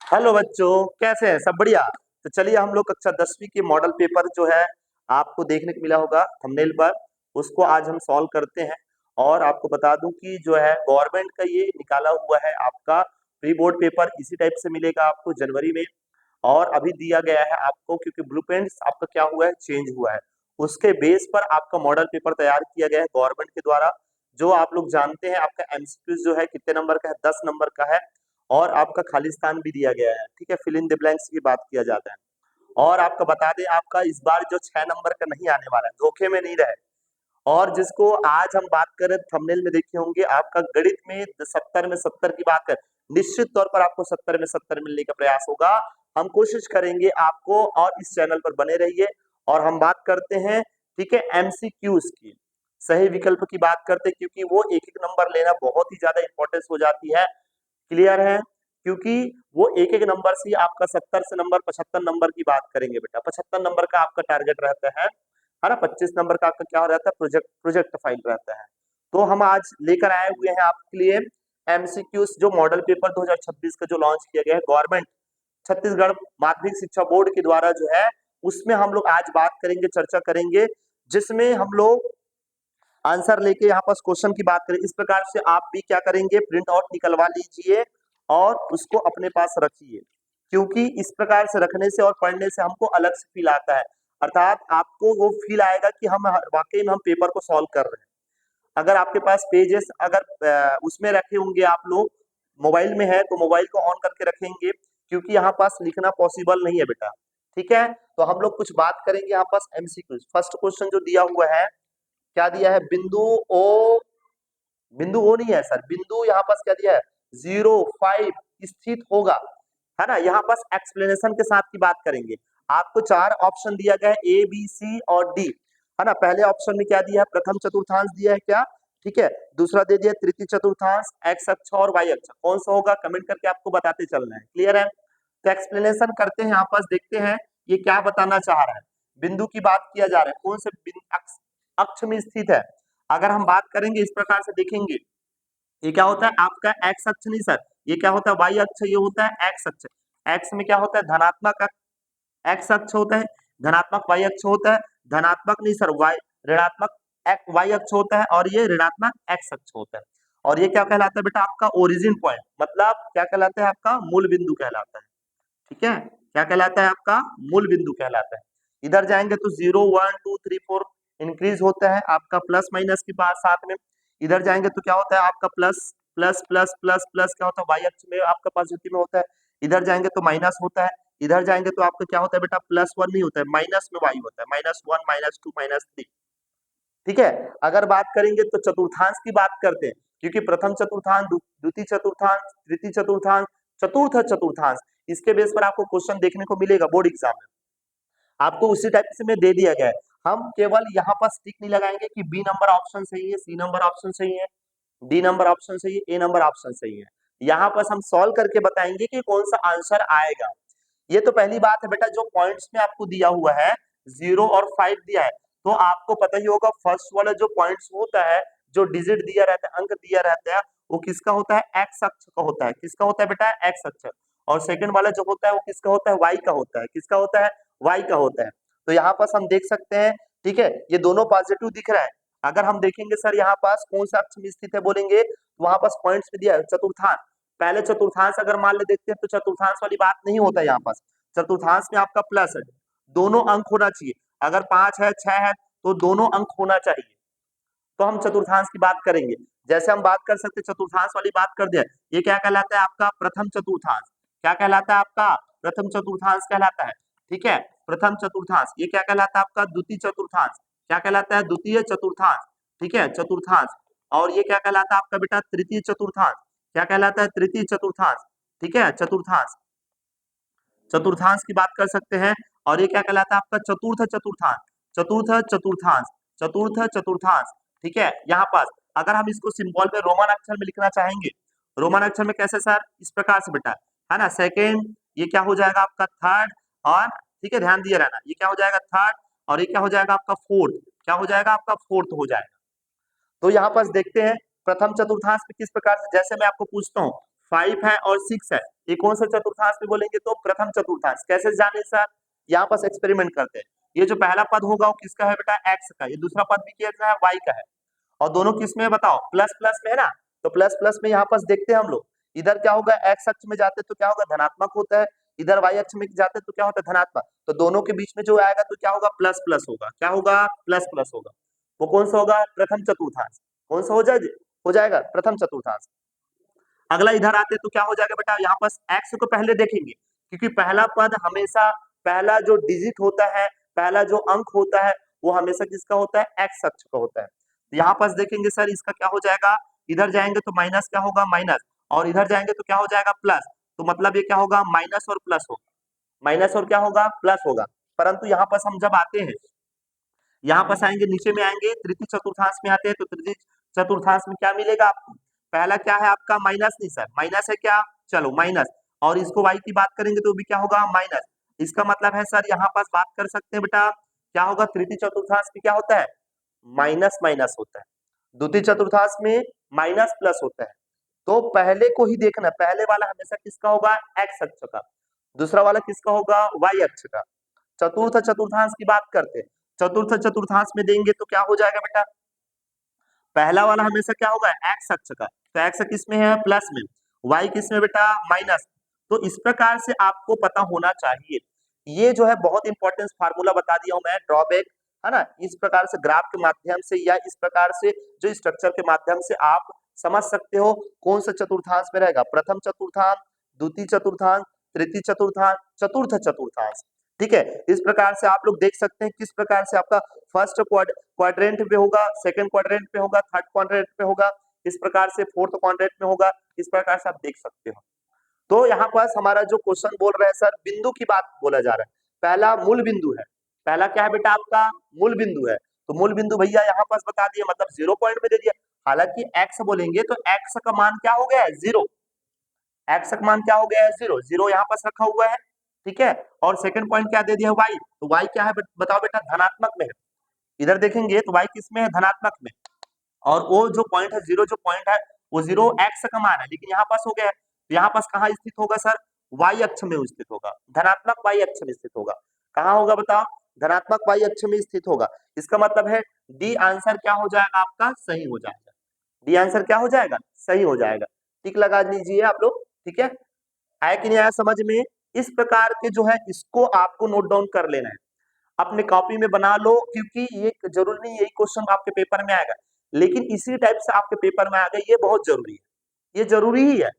Hello बच्चों, कैसे हैं? सब बढ़िया। तो चलिए हम लोग कक्षा 10वीं के मॉडल पेपर जो है आपको देखने को मिला होगा थंबनेल पर, उसको आज हम सॉल्व करते हैं। और आपको बता दूं कि जो है गवर्नमेंट का ये निकाला हुआ है आपका प्री बोर्ड पेपर, इसी टाइप से मिलेगा आपको जनवरी में। और अभी दिया गया है आपको, क्योंकि ब्लूप्रिंट्स आपका क्या हुआ है, चेंज हुआ है। उसके बेस पर आपका मॉडल पेपर तैयार किया गया है गवर्नमेंट के द्वारा। जो आप लोग जानते हैं आपका एमसीक्यू जो है कितने नंबर का है, 10 नंबर का है। और आपका खालिस्तान भी दिया गया है, ठीक है, फिल इन द ब्लैंक्स की बात किया जाता है। और आपका बता दें, आपका इस बार जो 6 नंबर का नहीं आने वाला है, धोखे में नहीं रहे। और जिसको आज हम बात करें, थंबनेल में देखे होंगे, आपका गणित में 70 में 70 की बात कर, निश्चित तौर पर आपको 70 में 70 मिलने का प्रयास होगा। हम कोशिश करेंगे आपको, और इस चैनल पर बने रहिए। और हम बात करते हैं, ठीक है, एमसीक्यूज की, सही विकल्प की बात करते हैं, क्योंकि वो एक एक नंबर लेना बहुत ही ज्यादा इंपॉर्टेंस हो जाती है। क्लियर है? क्योंकि वो एक एक नंबर से आपका 70 से नंबर 75 नंबर की बात करेंगे बेटा। 75 नंबर का आपका टारगेट रहता है ना। 25 नंबर का आपका क्या रहता है, प्रोजेक्ट फाइल रहता है। तो हम आज लेकर आए हुए हैं आपके लिए एमसीक्यूज, जो मॉडल पेपर 2026 का जो लॉन्च किया गया है गवर्नमेंट छत्तीसगढ़ माध्यमिक शिक्षा बोर्ड के द्वारा जो है, उसमें हम लोग आज बात करेंगे, चर्चा करेंगे। जिसमें हम लोग आंसर लेके यहाँ पास क्वेश्चन की बात करें, इस प्रकार से आप भी क्या करेंगे, प्रिंट आउट निकलवा लीजिए और उसको अपने पास रखिए। क्योंकि इस प्रकार से रखने से और पढ़ने से हमको अलग से फील आता है। अर्थात आपको वो फील आएगा कि हम वाकई में हम पेपर को सॉल्व कर रहे हैं। अगर आपके पास पेजेस अगर उसमें रखे होंगे, आप लोग मोबाइल में है तो मोबाइल को ऑन करके रखेंगे, क्योंकि यहाँ पास लिखना पॉसिबल नहीं है बेटा। ठीक है, तो हम लोग कुछ बात करेंगे यहाँ पास एमसीक्यू। फर्स्ट क्वेश्चन जो दिया हुआ है, क्या दिया है, बिंदु ओ नहीं है सर, बिंदु यहाँ पास क्या दिया है, 0, 5 स्थित होगा, है ना। यहाँ पास एक्सप्लेनेशन के साथ की बात करेंगे। आपको 4 ऑप्शन दिया गया है, ए बी सी और डी, है ना। पहले ऑप्शन में क्या दिया है, प्रथम चतुर्थांश दिया है क्या, ठीक है। दूसरा दे दिया तृतीय चतुर्थांश, एक्स अक्ष और वाई अक्ष। कौन सा होगा, कमेंट करके आपको बताते चलना है। क्लियर है? तो एक्सप्लेनेशन करते हैं, यहाँ पास देखते हैं ये क्या बताना चाह रहा है। बिंदु की बात किया जा रहा है, कौन से अक्ष में स्थित है। अगर हम बात करेंगे इस प्रकार से देखेंगे, ये क्या होता है आपका एक्स अक्ष नहीं सर, ये क्या होता है वाई अक्ष, ये होता है एक्स अक्ष। एक्स में क्या होता है, धनात्मक एक्स अक्ष होता है, धनात्मक वाई अक्ष होता है। धनात्मक नहीं सर, वाई ऋणात्मक वाई अक्ष होता है, और ये ऋणात्मक एक्स अक्ष होता है। और ये क्या कहलाता है बेटा, आपका ओरिजिन पॉइंट, मतलब क्या कहलाता है, आपका मूल बिंदु कहलाता है। ठीक है, क्या कहलाता है, आपका मूल बिंदु कहलाता है। इधर जाएंगे तो 0, 1, 2, 3, 4 इंक्रीज होता है आपका प्लस माइनस के पास साथ में। इधर जाएंगे तो क्या होता है आपका plus plus plus plus plus, क्या होता है वाई अक्ष में आपका पॉजिटिव में होता है। इधर जाएंगे तो माइनस होता है। इधर जाएंगे तो आपका क्या होता है बेटा, +1 नहीं होता है, माइनस में वाई होता है, -1 -2 -3। ठीक है, अगर बात करेंगे तो चतुर्थांश की बात करते हैं, क्योंकि प्रथम चतुर्थांश, द्वितीय चतुर्थांश, तृतीय चतुर्थांश, चतुर्थ चतुर्थांश, इसके बेस पर आपको क्वेश्चन देखने को मिलेगा बोर्ड एग्जाम में। आपको उसी टाइप से में दे दिया गया है। हम केवल यहाँ पर टिक नहीं लगाएंगे कि बी नंबर ऑप्शन सही है, सी नंबर ऑप्शन सही है, डी नंबर ऑप्शन सही है, ए नंबर ऑप्शन सही है। यहाँ पर हम सॉल्व करके बताएंगे कि कौन सा आंसर आएगा। ये तो पहली बात है बेटा, जो पॉइंट्स में आपको दिया हुआ है 0 और 5 दिया है, तो आपको पता ही होगा फर्स्ट वाला जो पॉइंट्स होता है, जो डिजिट दिया रहता है, अंक दिया रहता है, वो किसका होता है, एक्स अक्ष का होता है। किसका होता है बेटा, एक्स अक्ष। और सेकंड वाला जो होता है वो किसका होता है, वाई का होता है। किसका होता है, वाई का होता है। तो यहाँ पास हम देख सकते हैं, ठीक है, ये दोनों पॉजिटिव दिख रहा है। अगर हम देखेंगे सर यहाँ पास कौन सा अक्ष में स्थित है बोलेंगे, तो वहां पास पॉइंट्स में दिया है चतुर्थांश। पहले चतुर्थांश अगर मान ले देखते हैं तो चतुर्थांश वाली बात नहीं होता है। यहाँ पास चतुर्थांश में आपका प्लस है, दोनों अंक होना चाहिए। अगर 5 है 6 है तो दोनों अंक होना चाहिए, तो हम चतुर्थांश की बात करेंगे। जैसे हम बात कर सकते चतुर्थांश वाली बात कर दिया, ये क्या कहलाता है आपका प्रथम चतुर्थांश। क्या कहलाता है आपका, प्रथम चतुर्थांश कहलाता है। ठीक है, प्रथम चतुर्थांश। ये क्या कहलाता है आपका, द्वितीय चतुर्थांश। क्या कहलाता है, द्वितीय चतुर्थांश। ठीक है, चतुर्थांश। और ये क्या कहलाता है आपका बेटा, तृतीय चतुर्थांश। क्या कहलाता है, तृतीय चतुर्थांश। ठीक है, चतुर्थांश, चतुर्थांश की बात कर सकते हैं। और ये क्या कहलाता है आपका, चतुर्थ चतुर्थांश। चतुर्थ चतुर्थांश, चतुर्थ चतुर्थांश। ठीक है, यहाँ पास अगर हम इसको सिंबल में रोमन अक्षर में लिखना चाहेंगे, रोमन अक्षर में कैसे सर, इस प्रकार से बेटा, है ना। सेकेंड, ये क्या हो जाएगा आपका थर्ड, और ठीक है ध्यान दिए रहना, ये क्या हो जाएगा थर्ड, और ये क्या हो जाएगा आपका फोर्थ। क्या हो जाएगा आपका, फोर्थ हो जाएगा। तो यहाँ पास देखते हैं प्रथम चतुर्थांश में किस प्रकार से, जैसे मैं आपको पूछता हूँ 5 है और 6 है, ये कौन सा चतुर्थांश में बोलेंगे तो प्रथम चतुर्थांश। कैसे जाने सर, यहाँ पर एक्सपेरिमेंट करते हैं। ये जो पहला पद होगा वो किसका है बेटा, एक्स का। ये दूसरा पद भी क्या है, वाई का है। और दोनों किस में है बताओ, प्लस प्लस में है ना। तो प्लस प्लस में यहाँ पर देखते हैं हम लोग, इधर क्या होगा, एक्स अक्ष में जाते तो क्या होगा, धनात्मक होता है। इधर वाई अक्ष में जाते तो क्या होता है, धनात्मक। तो दोनों के बीच में जो आएगा तो क्या होगा, प्लस प्लस होगा। क्या होगा, प्लस प्लस होगा। वो कौन सा होगा, प्रथम चतुर्थांश। कौन सा हो जाएगा प्रथम चतुर्थांश। अगला इधर आते तो क्या हो जाएगा बेटा, यहाँ पर एक्स को पहले देखेंगे, क्योंकि पहला पद हमेशा, पहला जो डिजिट होता है, पहला जो अंक होता है, वो हमेशा किसका होता है, एक्स अक्ष का होता है। यहाँ पर देखेंगे सर, इसका क्या हो जाएगा, इधर जाएंगे तो माइनस क्या होगा, माइनस, और इधर जाएंगे तो क्या हो जाएगा, प्लस। तो मतलब ये क्या होगा, माइनस और प्लस होगा, माइनस और क्या होगा, प्लस होगा। परंतु यहाँ पर हम जब आते हैं, यहाँ पर आएंगे, नीचे में आएंगे, तृतीय चतुर्थांश में आते हैं, तो तृतीय चतुर्थांश में क्या मिलेगा आपको, पहला क्या है आपका, माइनस। नहीं सर, माइनस है क्या, चलो माइनस, और इसको वाई की बात करेंगे तो भी क्या होगा, माइनस। इसका मतलब है सर, यहाँ पास बात कर सकते हैं बेटा, क्या होगा, तृतीय चतुर्थांश में क्या होता है, माइनस माइनस होता है। द्वितीय चतुर्थांश में माइनस प्लस होता है। तो पहले को ही देखना, पहले वाला हमेशा किसका होगा, एक्स अक्ष का, दूसरा वाला किसका होगा, वाई अक्ष का। चतुर्थ चतुर्थांश की बात करते हैं, चतुर्थ चतुर्थांश में देंगे तो क्या हो जाएगा बेटा, पहला वाला हमेशा क्या होगा, एक्स अक्ष का। तो एक्स किस में है, प्लस में, वाई किस में बेटा, माइनस। तो इस प्रकार से आपको पता होना चाहिए। ये जो है बहुत इंपॉर्टेंट फार्मूला बता दिया हूं मैं, ड्रॉबैक है ना। इस प्रकार से ग्राफ के माध्यम से या इस प्रकार से जो स्ट्रक्चर के माध्यम से आप समझ सकते हो कौन सा चतुर्थांश में रहेगा, प्रथम चतुर्थांश, द्वितीय चतुर्थांश, तृतीय चतुर्थांश, चतुर्थ चतुर्थांश। ठीक है, इस प्रकार से आप लोग देख सकते हैं किस प्रकार से आपका फर्स्ट क्वाड्रेंट पे होगा, सेकंड क्वाड्रेंट पे होगा, थर्ड क्वाड्रेंट पे होगा, इस प्रकार से फोर्थ क्वाड्रेंट में होगा। इस प्रकार से आप देख सकते हो। तो यहाँ पास हमारा जो क्वेश्चन बोल रहे हैं सर, बिंदु की बात बोला जा रहा है। पहला मूल बिंदु है, पहला क्या है बेटा आपका, मूल बिंदु है। तो मूल बिंदु भैया यहाँ पास बता दिए, मतलब 0 पॉइंट में दे दिया। हालांकि एक्स बोलेंगे तो एक्स का मान क्या हो गया है, 0। एक्स का मान क्या हो गया है, 0। 0 यहाँ पास रखा हुआ है, ठीक है। और सेकंड पॉइंट क्या दे दिया, वाई। तो वाई क्या है बताओ बेटा, धनात्मक में है। इधर देखेंगे तो वाई किस में है, धनात्मक में। और वो जो पॉइंट है, 0 जो पॉइंट है, वो 0 एक्स का मान है, लेकिन यहाँ पास हो गया है। तो यहाँ पास कहाँ स्थित होगा सर, वाई अक्ष में स्थित होगा, धनात्मक वाई अक्ष में स्थित होगा। कहाँ होगा बताओ, धनात्मक वाई अक्ष में स्थित होगा। इसका मतलब है डी आंसर क्या हो जाएगा आपका, सही हो जाएगा। डी आंसर क्या हो जाएगा, सही हो जाएगा। टिक लगा लीजिए आप लोग, ठीक है। आया कि नहीं आया समझ में। इस प्रकार के जो है इसको आपको नोट डाउन कर लेना है, अपने कॉपी में बना लो, क्योंकि ये जरूरी नहीं यही क्वेश्चन आपके पेपर में आएगा, लेकिन इसी टाइप से आपके पेपर में आ गए, ये बहुत जरूरी है, ये जरूरी ही है।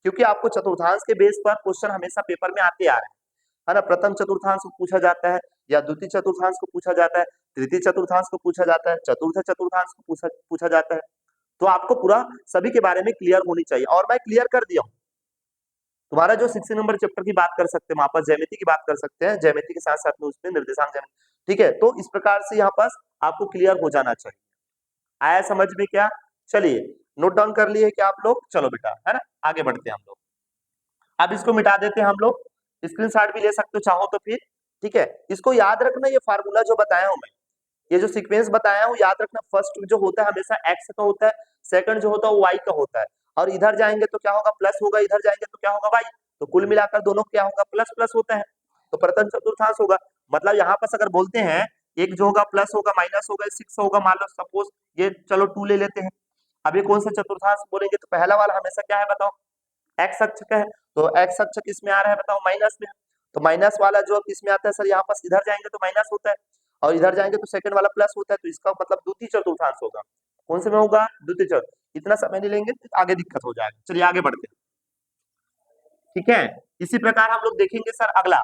क्योंकि आपको चतुर्थांश के बेस पर क्वेश्चन हमेशा पेपर में आते आ रहे हैं, है ना। प्रथम चतुर्थांश को पूछा जाता है, या द्वितीय चतुर्थांश को पूछा जाता है, तृतीय चतुर्थांश को पूछा जाता है, चतुर्थ चतुर्थांश को पूछा जाता है। तो आपको पूरा सभी के बारे में क्लियर होनी चाहिए, और मैं क्लियर कर दिया हूँ। तुम्हारा जो 6 नंबर चैप्टर की बात कर सकते हैं, वहां पर ज्यामिति की बात कर सकते हैं, ज्यामिति के साथ साथ में उसमें निर्देशांक ज्यामिति, ठीक है। तो इस प्रकार से यहाँ पास आपको क्लियर हो जाना चाहिए। आया समझ में क्या, चलिए नोट डाउन कर लिए क्या आप लोग, चलो बेटा, है ना, आगे बढ़ते हैं हम लोग। अब इसको मिटा देते हैं हम लोग, स्क्रीनशॉट भी ले सकते हो चाहो तो फिर, ठीक है। इसको याद रखना, ये फार्मूला जो बताया हूं मैं, ये जो सीक्वेंस बताया हूं, याद रखना। फर्स्ट जो होता है हमेशा एक्स का होता है, सेकंड जो होता है वो वाई का होता है, और इधर जाएंगे तो क्या होगा, प्लस होगा, इधर जाएंगे तो क्या होगा, वाई। तो कुल मिलाकर दोनों क्या होगा, प्लस प्लस होता है। तो प्रथम चतुर्थांश होगा, मतलब यहाँ पर अगर बोलते हैं एक जो होगा प्लस होगा, माइनस होगा, 6 होगा, मान लो सपोज ये, चलो 2 ले लेते हैं। अब ये कौन सा चतुर्थांश बोलेंगे, तो पहला वाला हमेशा क्या है बताओ, एक्स अक्ष का है। तो एक्स अक्ष किस में आ रहा है बताओ, माइनस में। तो माइनस वाला जो किस में आता है सर, यहाँ पास इधर जाएंगे तो माइनस होता है, और इधर जाएंगे तो सेकंड वाला प्लस होता है। तो इसका मतलब द्वितीय चतुर्थांश होगा। कौन से में होगा, द्वितीय चतुर्थ। इतना समय नहीं लेंगे तो आगे दिक्कत हो जाएगा। चलिए आगे बढ़ते हैं, ठीक है। इसी प्रकार हम लोग देखेंगे सर अगला,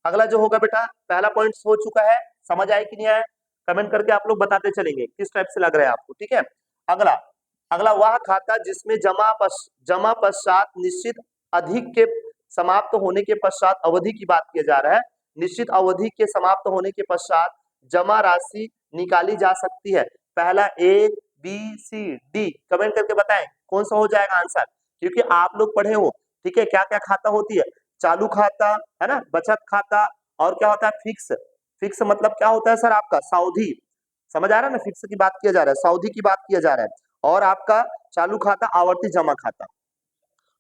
अगला जो होगा बेटा, पहला पॉइंट हो चुका है, समझ आए कि नहीं आया, कमेंट करके आप लोग बताते चलेंगे किस टाइप से लग रहा है आपको, ठीक है। अगला, अगला वह खाता जिसमें जमा पश्चात निश्चित अधिक के समाप्त होने के पश्चात, अवधि की बात किया जा रहा है, निश्चित अवधि के समाप्त होने के पश्चात जमा राशि निकाली जा सकती है। पहला A B C D, comment करके बताएं कौन सा हो जाएगा आंसर, क्योंकि आप लोग पढ़े हो, ठीक है। क्या क्या खाता होती है, चालू खाता है ना, बचत खाता, और क्या होता है फिक्स। फिक्स मतलब क्या होता है सर आपका, सावधि। समझ आ रहा है ना, फिक्स की बात किया जा रहा है, सावधि की बात किया जा रहा है। और आपका चालू खाता, आवर्ती जमा खाता।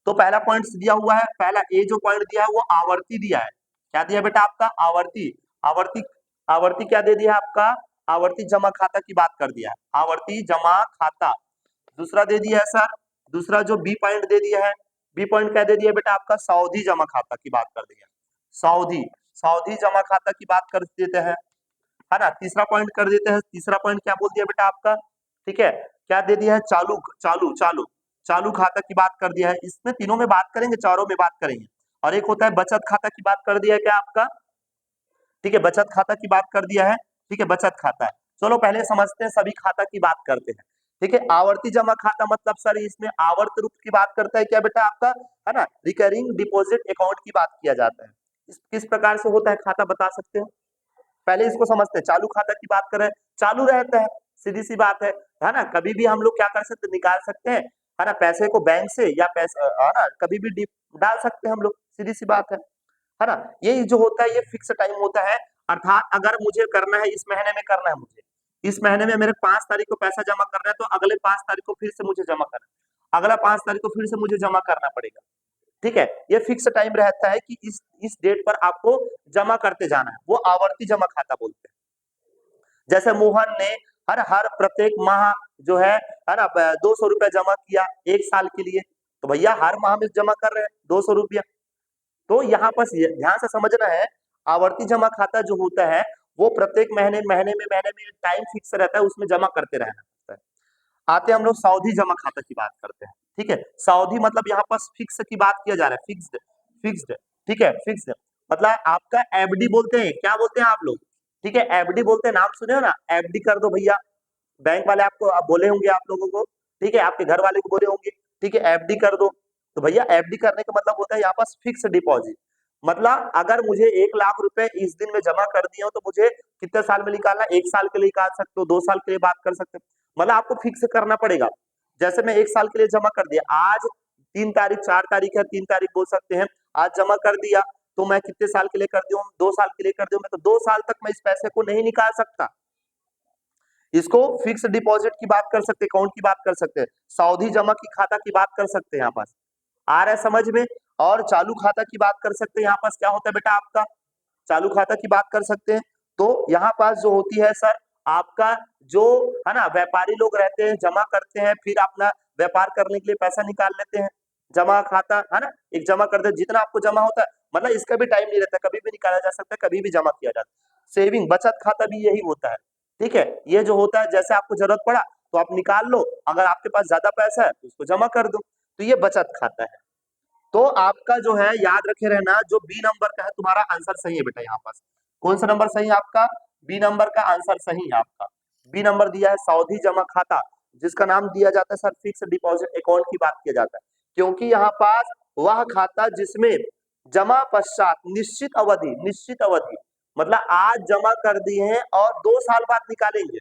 तो पहला पॉइंट दिया हुआ है, पहला ए जो पॉइंट दिया है वो आवर्ती दिया है। क्या दिया बेटा आपका? आवर्ती। आवर्ती आवर्ती क्या दे दिया आपका? आवर्ती जमा खाता की बात कर दिया है, आवर्ती जमा खाता। दूसरा दे दिया है सर, दूसरा जो बी पॉइंट दे दिया है, बी पॉइंट क्या दे दिया बेटा आपका? सावधि जमा खाता की बात कर दिया, सावधि सावधि जमा खाता की बात कर देते हैं, है ना। तीसरा पॉइंट कर देते हैं, तीसरा पॉइंट क्या बोल दिया बेटा आपका? ठीक है, क्या दे दिया है? चालू चालू चालू चालू खाता की बात कर दिया है। इसमें तीनों में बात करेंगे, चारों में बात करेंगे। और एक होता है बचत खाता की बात कर दिया है क्या आपका? ठीक है, बचत खाता की बात कर दिया है। ठीक है, बचत खाता है। चलो पहले समझते हैं, सभी खाता की बात करते हैं। ठीक है, आवर्ती जमा खाता मतलब सर इसमें आवर्त रूप की बात करता है क्या बेटा आपका? है ना, रिकरिंग डिपॉजिट अकाउंट की बात किया जाता है। किस प्रकार से होता है खाता बता सकते हो? पहले इसको समझते हैं। चालू खाता की बात करें, चालू रहता है, सीधी सी बात है ना। कभी भी हम लोग क्या कर सकते हैं? निकाल सकते हैं, है ना, पैसे को बैंक से, या पैसे, है ना, कभी भी डाल सकते हैं हम लोग, सीधी सी बात है ना। ये जो होता है ये फिक्स टाइम होता है, अर्थात अगर मुझे करना है इस महीने में, करना है मुझे इस महीने में, मेरे 5 तारीख को पैसा जमा करना है, तो अगले 5 तारीख को फिर से मुझे जमा करना है, अगला 5 तारीख को फिर से मुझे जमा करना पड़ेगा। ठीक है, ये फिक्स टाइम रहता है कि इस डेट पर आपको जमा करते जाना है, वो आवर्ती जमा खाता बोलते हैं। जैसे मोहन ने हर प्रत्येक माह जो है ना, 200 रुपया जमा किया 1 साल के लिए, तो भैया हर माह में जमा कर रहे हैं 200 रुपया। तो यहाँ पर ध्यान से समझना है, आवर्ती जमा खाता जो होता है वो प्रत्येक महीने में टाइम फिक्स रहता है, उसमें जमा करते रहना होता है। आते हम लोग सावधि जमा खाता की बात करते हैं। ठीक है, सावधि मतलब यहाँ पर फिक्स की बात किया जा रहा है, फिक्स्ड फिक्स्ड। ठीक है, फिक्स्ड मतलब आपका एफडी बोलते हैं, क्या बोलते हैं आप लोग? ठीक है, एफडी बोलते हैं, नाम सुने हो ना, एफडी कर दो भैया। बैंक वाले आपको आप बोले होंगे आप लोगों को, ठीक है, आपके घर वाले को बोले होंगे, ठीक है, एफडी कर दो। तो भैया एफडी करने का मतलब होता है यहाँ पर फिक्स डिपॉजिट। मतलब अगर मुझे 1 लाख रुपए इस दिन में जमा कर दिए हो, तो मुझे कितने साल में निकालना? 1 साल के लिए निकाल सकते हो, 2 साल के लिए बात कर सकते हो, मतलब आपको फिक्स करना पड़ेगा। जैसे मैं 1 साल के लिए जमा कर दिया, आज 3 तारीख 4 तारीख है, 3 तारीख बोल सकते हैं, आज जमा कर दिया, तो मैं कितने साल के लिए कर दूं? 2 साल के लिए कर दूं, मैं तो 2 साल तक मैं इस पैसे को नहीं निकाल सकता। इसको फिक्स डिपॉजिट की बात कर सकते हैं, अकाउंट की बात कर सकते हैं, सावधि जमा की खाता की बात कर सकते हैं। यहाँ पास आ रहा है समझ में? और चालू खाता की बात कर सकते हैं। यहाँ पास क्या होता है बेटा आपका? चालू खाता की बात कर सकते हैं। तो यहाँ पास जो होती है सर, आपका जो है ना, व्यापारी लोग रहते हैं, जमा करते हैं, फिर अपना व्यापार करने के लिए पैसा निकाल लेते हैं। जमा खाता है ना, एक जमा करते हैं, जितना आपको जमा होता है, मतलब इसका भी टाइम नहीं रहता, कभी भी निकाला जा सकता है, कभी भी जमा किया जाता है। सेविंग बचत खाता भी यही होता है। ठीक है, ये जो होता है, जैसे आपको जरूरत पड़ा तो आप निकाल लो, अगर आपके पास ज्यादा पैसा है तो उसको जमा कर दो, तो ये बचत खाता है। तो आपका जो है याद रखे रहना, जो बी नंबर का है तुम्हारा आंसर सही है बेटा। यहाँ पास कौन सा नंबर सही है आपका? बी नंबर का आंसर सही है आपका। बी नंबर दिया है सावधि जमा खाता, जिसका नाम दिया जाता है सर फिक्स डिपॉजिट अकाउंट की बात किया जाता है, क्योंकि यहाँ पास वह खाता जिसमें जमा पश्चात निश्चित अवधि मतलब आज जमा कर दिए हैं और 2 साल बाद निकालेंगे।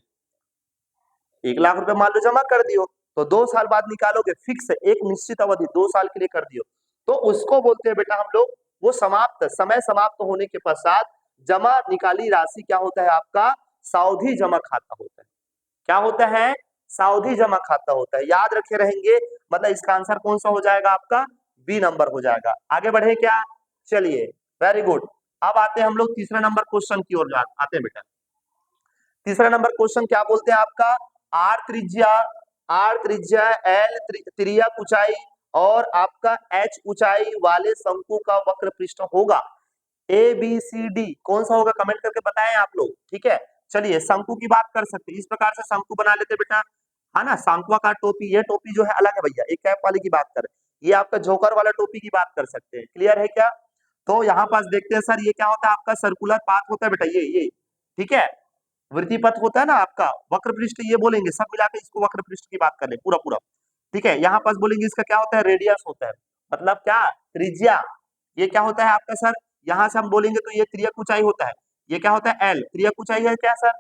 1 लाख रुपए मान लो जमा कर दियो, तो 2 साल बाद निकालोगे, फिक्स एक निश्चित अवधि 2 साल के लिए कर दियो, तो उसको बोलते हैं बेटा हम लोग, वो समय समाप्त होने के पश्चात जमा निकाली राशि क्या होता है आपका? सावधि जमा खाता होता है। क्या होता है? सावधि जमा खाता होता है, याद रखे रहेंगे। मतलब इसका आंसर कौन सा हो जाएगा आपका? बी नंबर हो जाएगा। आगे बढ़े क्या? चलिए, वेरी गुड। अब आते हैं हम लोग तीसरे नंबर क्वेश्चन की ओर आते हैं बेटा। तीसरा नंबर क्वेश्चन क्या बोलते हैं आपका? आर त्रिज्या एल तिर्यक ऊंचाई और आपका एच ऊंचाई वाले शंकु का वक्र पृष्ठ होगा। ए बी सी डी कौन सा होगा? कमेंट करके बताएं आप लोग। ठीक है, चलिए शंकु की बात कर सकते हैं, इस प्रकार से शंकु बना लेते बेटा, है ना। शंकुआकार टोपी, ये टोपी जो है अलग है भैया, एक कैप वाली की बात करें, ये आपका जोकर वाला टोपी की बात कर सकते हैं। क्लियर है क्या? तो यहाँ पास देखते हैं सर, ये क्या होता है आपका? सर्कुलर पाथ होता है बेटा, ये ठीक है, वृत्ति पथ होता है ना आपका, वक्र पृष्ठ ये बोलेंगे, सब मिलाकर इसको वक्र पृष्ठ की बात कर ले पूरा पूरा। ठीक है, यहाँ पास बोलेंगे इसका क्या होता है? रेडियस होता है, मतलब क्या? त्रिज्या। ये क्या होता है आपका सर? यहाँ से हम बोलेंगे तो ये त्रियक ऊंचाई होता है, ये क्या होता है? एल। त्रियक ऊंचाई है क्या सर?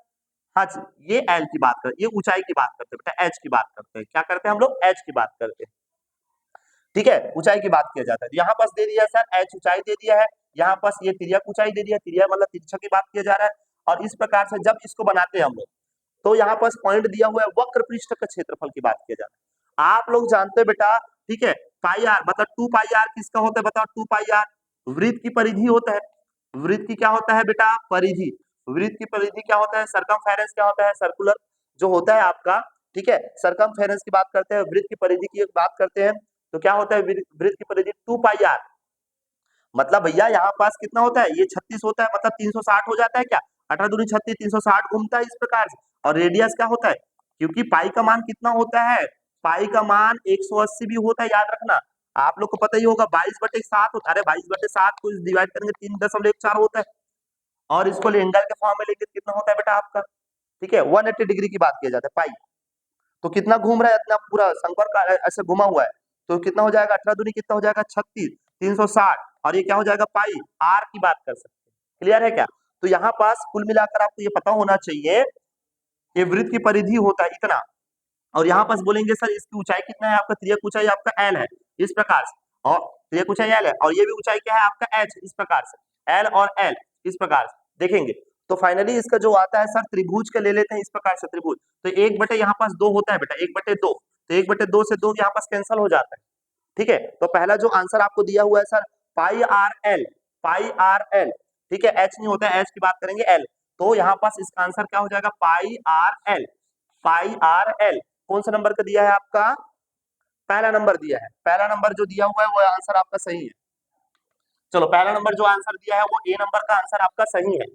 हाँ जी, ये एल की बात करते, ये ऊंचाई की बात करते हैं बेटा, एच की बात करते हैं। क्या करते हैं हम लोग? एच की बात करते हैं। ठीक है, ऊंचाई की बात किया जाता है। यहाँ पास दे दिया सर एच ऊंचाई दे दिया है, यहाँ पास ये तिर्यक ऊंचाई दे दिया, तिर्यक मतलब तिरछा की बात किया जा रहा है। और इस प्रकार से जब इसको बनाते हैं हम लोग, तो यहाँ पास पॉइंट दिया हुआ है, वक्र पृष्ठ का क्षेत्रफल की बात किया जा रहा है। आप लोग जानते हैं बेटा, ठीक है, पाई आर मतलब 2 पाई आर किसका होता है बताओ? 2 पाई आर वृत्त की परिधि होता है। वृत्त की क्या होता है बेटा? परिधि। वृत्त की परिधि क्या होता है? सरकमफेरेंस क्या होता है? सर्कुलर जो होता है आपका, ठीक है। सरकमफेरेंस की बात करते हैं, वृत्त की परिधि की बात करते हैं, तो क्या होता है? वृत्त की परिधि 2 पाई आर। मतलब भैया यहाँ पास कितना होता है? ये 36 होता है, मतलब 360 हो जाता है क्या? 18 दूनी 36, 360 घूमता है इस प्रकार से। और रेडियस क्या होता है? क्योंकि पाई का मान कितना होता है? पाई का मान 180 भी होता है, याद रखना। आप लोग को पता ही होगा 22/7 होता है। अरे 22/7 को डिवाइड करेंगे 3.4 होता है, और इसको एंगल के फॉर्म में लेंगे तो कितना होता है बेटा आपका? ठीक है, 180 डिग्री की बात किया जाता है पाई। तो कितना घूम रहा है? इतना पूरा संपर्क का ऐसे घुमा हुआ है, तो कितना हो जाएगा? 18 दूनी कितना हो जाएगा? 36, 360, और ये क्या हो जाएगा? पाई आर की बात कर सकते हैं। क्लियर है क्या? तो यहाँ पास कुल मिलाकर आपको ये पता होना चाहिए, ये वृत्त की परिधि होता है इतना, और यहाँ पास बोलेंगे सर इसकी ऊंचाई कितना है? आपका त्रियक ऊंचाई आपका एल है, इस प्रकार से, और त्रियक ऊंचाई एल है, और ये भी ऊंचाई क्या है आपका? एच, इस प्रकार से एल और एल इस प्रकार से देखेंगे। तो फाइनली इसका जो आता है सर त्रिभुज का ले लेते हैं इस प्रकार से त्रिभुज। तो 1/, यहाँ पास 2 होता है बेटा, 1/2, तो 1/2 से 2 यहाँ पास कैंसल हो जाता है। ठीक है, तो पहला जो आंसर आपको दिया हुआ है सर पाई आर एल, पाई आर एल, ठीक है, एच नहीं होता है, एच की बात करेंगे एल। तो यहाँ पास इसका आंसर क्या हो जाएगा? पाई आर एल, पाई आर एल। कौन सा नंबर का दिया है आपका? पहला नंबर दिया है। पहला नंबर जो दिया हुआ है वो आंसर आपका सही है। चलो, पहला नंबर जो आंसर दिया है वो ए नंबर का आंसर आपका सही है।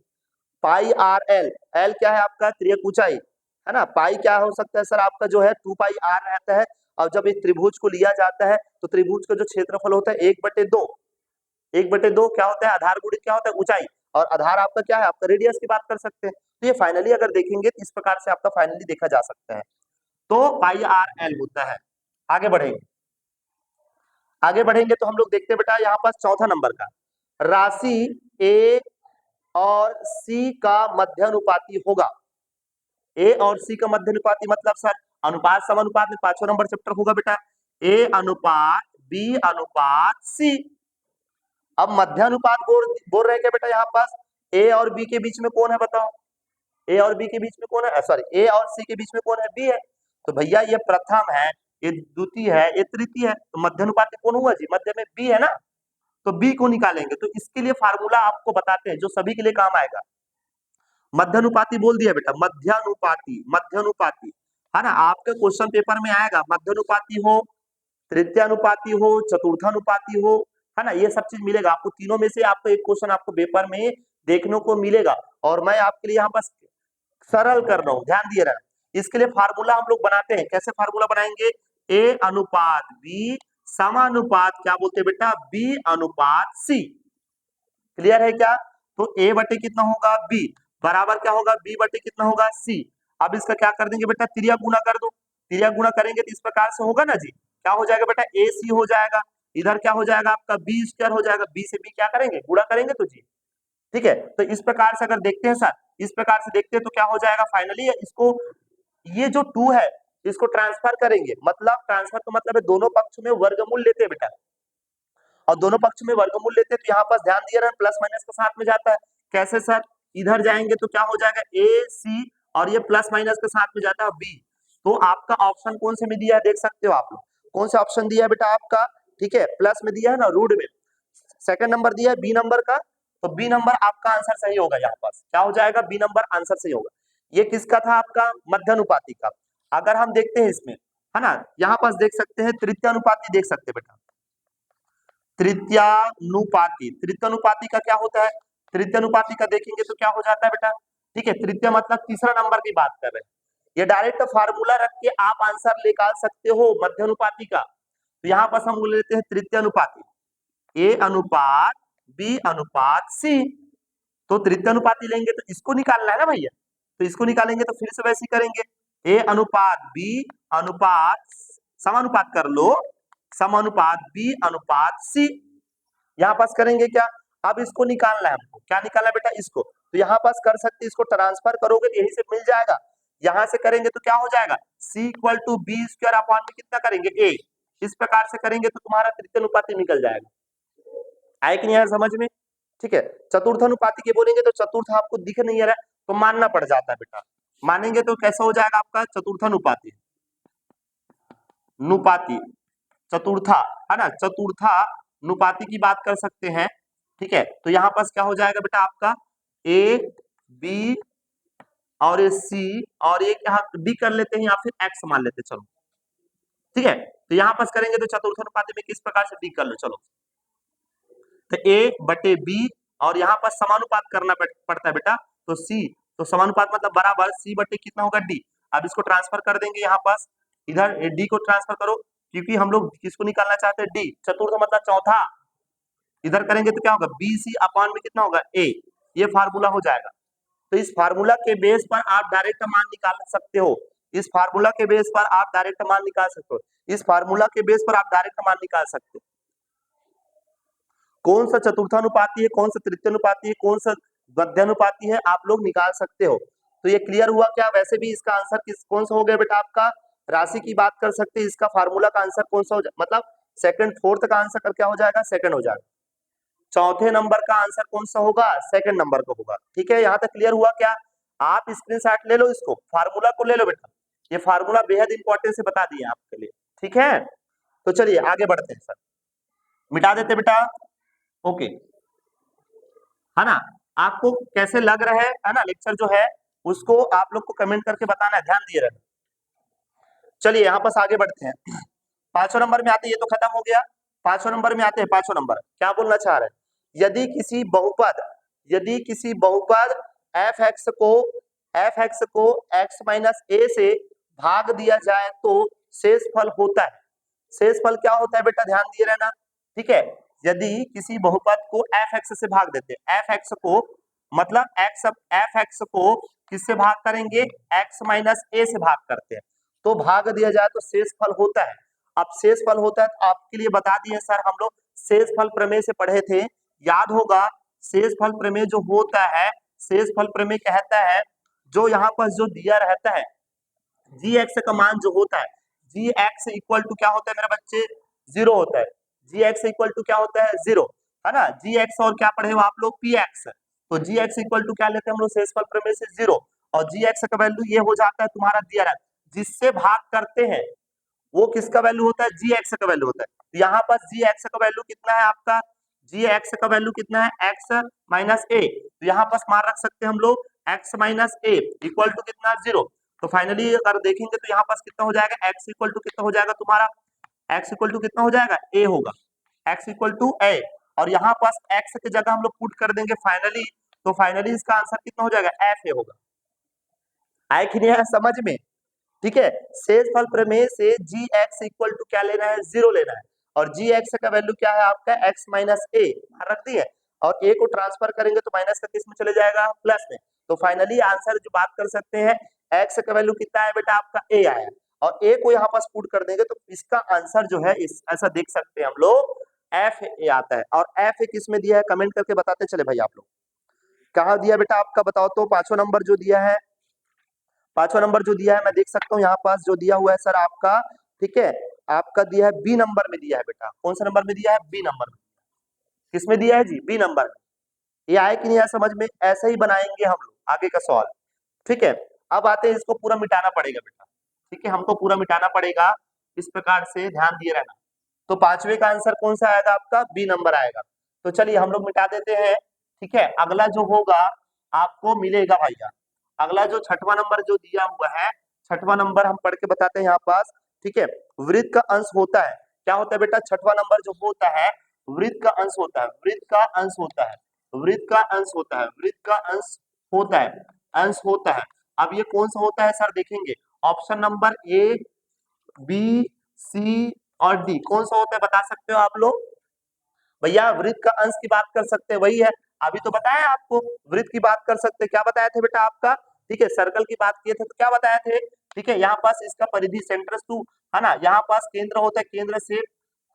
पाई आर एल, एल क्या है आपका? त्रियक ऊंचाई, है ना। पाई क्या हो सकता है सर आपका? जो है 2 पाई आर रहता है, और जब एक त्रिभुज को लिया जाता है तो त्रिभुज का जो क्षेत्रफल होता है 1/2, 1/2 क्या होता है? आधार गुणित क्या होता है? ऊंचाई, और आधार आपका क्या है? आपका रेडियस की बात कर सकते हैं। तो ये फाइनली अगर देखेंगे तो इस प्रकार से आपका फाइनली देखा जा सकता है। तो पाई आर एल होता है। आगे बढ़ेंगे, आगे बढ़ेंगे तो हम लोग देखते हैं बेटा यहाँ पास चौथा नंबर का, राशि ए और सी का मध्यानुपाती होगा। ए और सी का मध्यानुपाती मतलब सर अनुपात समानुपात में 5वां नंबर चैप्टर होगा बेटा। ए अनुपात बी अनुपात सी। अब मध्यानुपात बोल रहे हैं क्या बेटा? यहाँ पास ए और बी के बीच में कौन है बताओ? ए और बी के बीच में कौन है? सॉरी, ए और सी के बीच में कौन है? बी है। तो भैया ये प्रथम है, ये द्वितीय है, ये तृतीय है, तो मध्यानुपाती कौन हुआ जी? मध्य में बी है ना। तो बी को निकालेंगे, तो इसके लिए फार्मूला आपको बताते हैं जो सभी के लिए काम आएगा। मध्यानुपाती बोल दिया बेटा, मध्यानुपाती, मध्यानुपाती, है ना। आपके क्वेश्चन पेपर में आएगा मध्यानुपाती हो, तृतीयानुपाती हो, चतुर्थानुपाती हो, है ना, ये सब चीज मिलेगा आपको। तीनों में से आपको एक क्वेश्चन आपको पेपर में देखने को मिलेगा, और मैं आपके लिए यहाँ बस सरल कर रहा हूँ, ध्यान दिए रहना। इसके लिए फार्मूला हम लोग बनाते हैं। कैसे फार्मूला बनाएंगे? ए अनुपात बी समानुपात क्या बोलते हैं बेटा? बी अनुपात सी। क्लियर है क्या? तो ए बटे कितना होगा? बी, बराबर क्या होगा? बी बटे कितना होगा? सी। अब इसका क्या कर देंगे बेटा? तिर्यक गुणा कर दो। तिर्यक गुणा करेंगे तो इस प्रकार से होगा ना जी। क्या हो जाएगा बेटा? ए सी हो जाएगा, इधर क्या हो जाएगा आपका? बी स्क्वायर हो जाएगा। बी से बी क्या करेंगे? गुणा करेंगे तो जी, ठीक है। तो इस प्रकार से अगर देखते हैं सर, इस प्रकार से देखते हैं तो क्या हो जाएगा फाइनली? इसको, ये जो 2 है इसको ट्रांसफर करेंगे, मतलब ट्रांसफर का मतलब है दोनों पक्ष में वर्गमूल लेते हैं बेटा, और दोनों पक्ष में वर्गमूल लेते हैं तो यहाँ पास ध्यान दिया रहा प्लस माइनस के साथ में जाता है। कैसे सर? इधर जाएंगे तो क्या हो जाएगा? ए सी, और ये प्लस माइनस के साथ में जाता है बी। तो आपका ऑप्शन कौन से में दिया है देख सकते हो आप लोग। कौन सा ऑप्शन दिया है बेटा आपका? ठीक है, प्लस में दिया है ना, रूट में। सेकंड नंबर दिया है बी नंबर का, तो बी नंबर आपका आंसर सही होगा। यहाँ पास क्या हो जाएगा? बी नंबर आंसर सही होगा। ये किसका था? आपका मध्यानुपाती का। अगर हम देखते हैं इसमें, है ना, यहाँ पास देख सकते हैं तृतीयानुपाती, देख सकते हैं बेटा तृतीयानुपाती। तृतीयानुपाती का क्या होता है? तृतीयानुपाती का देखेंगे तो क्या हो जाता है बेटा? ठीक है, तृतीय मतलब तीसरा नंबर की बात कर रहे हैं। ये डायरेक्ट फार्मूला रख के आप आंसर निकाल सकते हो मध्यानुपाती का। तो यहाँ पर हम लेते हैं तृतीयानुपाती, ए अनुपात बी अनुपात सी। तो तृतीयानुपाती लेंगे तो इसको निकालना है ना भैया, तो इसको निकालेंगे तो फिर से वैसे ही करेंगे। ए अनुपात बी अनुपात, समानुपात कर लो, समानुपात बी अनुपात सी। यहाँ पास करेंगे क्या? अब इसको निकालना है हमको। क्या निकालना है बेटा? इसको। तो यहाँ पास कर सकते, इसको ट्रांसफर करोगे तो यही से मिल जाएगा। यहाँ से करेंगे तो क्या हो जाएगा? C equal to B square upon में कितना करेंगे? ए। इस प्रकार से करेंगे तो तुम्हारा तृतीयानुपाती निकल जाएगा। आए कि नहीं यार समझ में? ठीक है। चतुर्थानुपाती के बोलेंगे तो चतुर्थ आपको दिख नहीं रहा है तो मानना पड़ जाता है बेटा। मानेंगे तो कैसा हो जाएगा आपका? चतुर्थानुपाती, नुपाती, चतुर्था, है ना, चतुर्था अनुपाती की बात कर सकते हैं। ठीक है, तो यहाँ पास क्या हो जाएगा बेटा आपका ए बी और ये सी और एक यहाँ डी कर लेते हैं या फिर एक्स मान लेते हैं, चलो ठीक है। तो यहाँ पास करेंगे तो चतुर्थ अनुपात में किस प्रकार से डी कर लो, चलो तो ए बटे बी और यहाँ पर समानुपात करना पड़ता है बेटा, तो सी, तो समानुपात मतलब बराबर सी बटे कितना होगा डी। अब इसको ट्रांसफर कर देंगे यहाँ पास, इधर डी को ट्रांसफर करो क्योंकि हम लोग किसको निकालना चाहते हैं डी, चतुर्थ मतलब चौथा, इधर करेंगे तो क्या होगा बी सी अपॉन में कितना होगा ए, ये फार्मूला हो जाएगा। तो इस फार्मूला के बेस पर आप डायरेक्ट मान निकाल सकते हो, इस फार्मूला के बेस पर आप डायरेक्ट मान निकाल सकते हो, इस फार्मूला के बेस पर आप डायरेक्ट मान निकाल सकते हो कौन सा चतुर्थानुपाती है, कौन सा तृतीयानुपाती है, कौन सा गद्यानुपाती है, आप लोग निकाल सकते हो। तो ये क्लियर हुआ क्या? वैसे भी इसका आंसर किस कौन सा हो गया बेटा आपका, राशि की बात कर सकते हैं, इसका फार्मूला का आंसर कौन सा हो जाए, मतलब सेकंड फोर्थ का आंसर क्या हो जाएगा, सेकंड हो जाएगा। चौथे नंबर का आंसर कौन सा होगा, सेकंड नंबर का होगा। ठीक है, यहाँ तक क्लियर हुआ क्या? आप स्क्रीनशॉट ले लो, इसको फार्मूला को ले लो बेटा, ये फार्मूला बेहद इंपॉर्टेंट से बता दिए आपके लिए। ठीक है, तो चलिए आगे बढ़ते हैं सर, मिटा देते बेटा। ओके, है ना, आपको कैसे लग रहा है ना लेक्चर जो है, उसको आप लोग को कमेंट करके बताना है, ध्यान दिए रहना। चलिए यहाँ पास आगे बढ़ते हैं, पांचवें नंबर में आते, ये तो खत्म हो गया। पांचवें नंबर में आते हैं, पांचवें नंबर क्या बोलना चाह रहे हैं, यदि किसी बहुपद एफ एक्स को एक्स माइनस ए से भाग दिया जाए तो शेष फल होता है। शेष फल क्या होता है बेटा, ध्यान दिए रहना। ठीक है, यदि किसी बहुपद को एफ एक्स से भाग देते हैं, एफ एक्स को मतलब एफ एक्स को किससे भाग करेंगे, एक्स माइनस ए से भाग करते हैं, तो भाग दिया जाए तो शेष फल होता है। अब शेष फल होता है तो आपके लिए बता दिए सर, हम लोग शेष फल प्रमेय से पढ़े थे, याद होगा। शेष फल प्रमेय जो होता है, शेष फल प्रमेय कहता है जो यहाँ पर जो दिया रहता है जी एक्स का मान जो होता है, जी एक्स इक्वल टू क्या होता है मेरे बच्चे, जीरो होता है। जी एक्स इक्वल टू क्या होता है, जीरो, है ना। जी एक्स और क्या पढ़े हो आप लोग, पी एक्स, तो जी एक्स इक्वल टू क्या लेते हैं हम लोग शेषफल प्रमेय से, जीरो। और जी एक्स का वैल्यू ये हो जाता है तुम्हारा दिया रहता है, जिससे भाग करते हैं वो किसका वैल्यू होता है, जी एक्स का वैल्यू होता है। यहाँ पर जी एक्स का वैल्यू कितना है आपका, जी एक्स का वैल्यू कितना है, एक्स माइनस ए, तो यहाँ पर मान रख सकते हैं हम लोग x minus a equal to कितना, जीरो। तो फाइनली अगर देखेंगे तो यहाँ पास कितना हो जाएगा, एक्स इक्वल टू कितना हो जाएगा तुम्हारा, एक्स इक्वल टू कितना हो जाएगा, ए होगा, एक्स इक्वल टू ए, और यहाँ पास एक्स की जगह हम लोग पुट कर देंगे फाइनली, तो फाइनली इसका आंसर कितना हो जाएगा, एफ ए होगा। आए कि नहीं आया समझ में? ठीक है, शेषफल प्रमेय से जी एक्स इक्वल टू क्या लेना है, जीरो लेना है, और जी एक्स का वैल्यू क्या है आपका, एक्स माइनस ए रख दिए, और ए को ट्रांसफर करेंगे तो माइनस का किस में चले जाएगा, प्लस में। तो फाइनली आंसर जो बात कर सकते हैं, एक्स का वैल्यू कितना है बेटा आपका, ए आया, और ए को यहाँ पास पुट कर देंगे तो इसका आंसर जो है इस ऐसा देख सकते हैं हम लोग, एफ ए आता है। और एफ ए किस में दिया है, कमेंट करके बताते चले भाई आप लोग, कहाँ दिया बेटा आपका बताओ तो। पांचवा नंबर जो दिया है, पांचवा नंबर जो दिया है मैं देख सकता हूँ यहाँ पास जो दिया हुआ है सर आपका, ठीक है, आपका दिया है बी नंबर में दिया है बेटा, कौन सा नंबर में दिया है, बी नंबर में। किसमें दिया है जी, बी नंबर में। ये आए कि नहीं आया समझ में, ऐसे ही बनाएंगे हम लोग आगे का सवाल। ठीक है, अब आते हैं, इसको पूरा मिटाना पड़ेगा बेटा, ठीक है, हमको पूरा मिटाना पड़ेगा, इस प्रकार से ध्यान दिए रहना। तो पांचवे का आंसर कौन सा आएगा आपका, बी नंबर आएगा। तो चलिए हम लोग मिटा देते हैं। ठीक है, अगला जो होगा आपको मिलेगा भैया, अगला जो छठवां नंबर जो दिया हुआ है, छठवां नंबर हम पढ़ के बताते हैं यहाँ पास। ठीक है, वृत्त का अंश होता है, क्या होता है बेटा, छठवां नंबर जो होता है वृत्त का अंश होता है, वृत्त का अंश होता है, वृत्त का अंश होता है, वृत्त का अंश होता है, अंश होता है। अब ये कौन सा होता है सर, देखेंगे option number A B C और डी, कौन सा होता है बता सकते हो आप लोग भैया, वृत्त का अंश की बात कर सकते हैं, वही है, अभी तो बताया आपको, वृत्त की बात कर सकते हैं, क्या बताया थे बेटा आपका, ठीक है, सर्कल की बात किए थे तो क्या बताए थे, ठीक है, यहाँ पास इसका परिधि सेंटर टू, है ना, यहाँ पास केंद्र होता है, केंद्र से,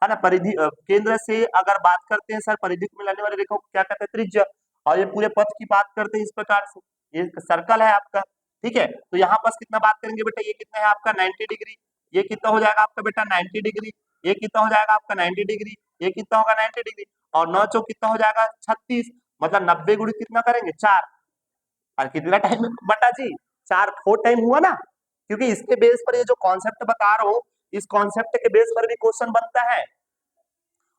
है ना, परिधि केंद्र से अगर बात करते हैं सर, परिधि को मिलाने वाले रेखा को क्या कहते हैं, त्रिज्या, और ये पूरे पथ की बात करते हैं इस प्रकार से, ये सर्कल है आपका। ठीक है, तो यहाँ पास कितना बात करेंगे बेटा, ये कितना है आपका 90 डिग्री, ये कितना हो जाएगा आपका बेटा 90 डिग्री, ये कितना हो जाएगा आपका 90 डिग्री, ये कितना होगा 90 डिग्री, और 9 चौक कितना हो जाएगा 36, मतलब 90 गुणित कितना करेंगे 4, और कितना टाइम बटा जी 4, 4 टाइम हुआ ना, क्योंकि इसके बेस पर ये जो कॉन्सेप्ट बता रहा हूँ इस कॉन्सेप्ट के बेस पर भी क्वेश्चन बनता है।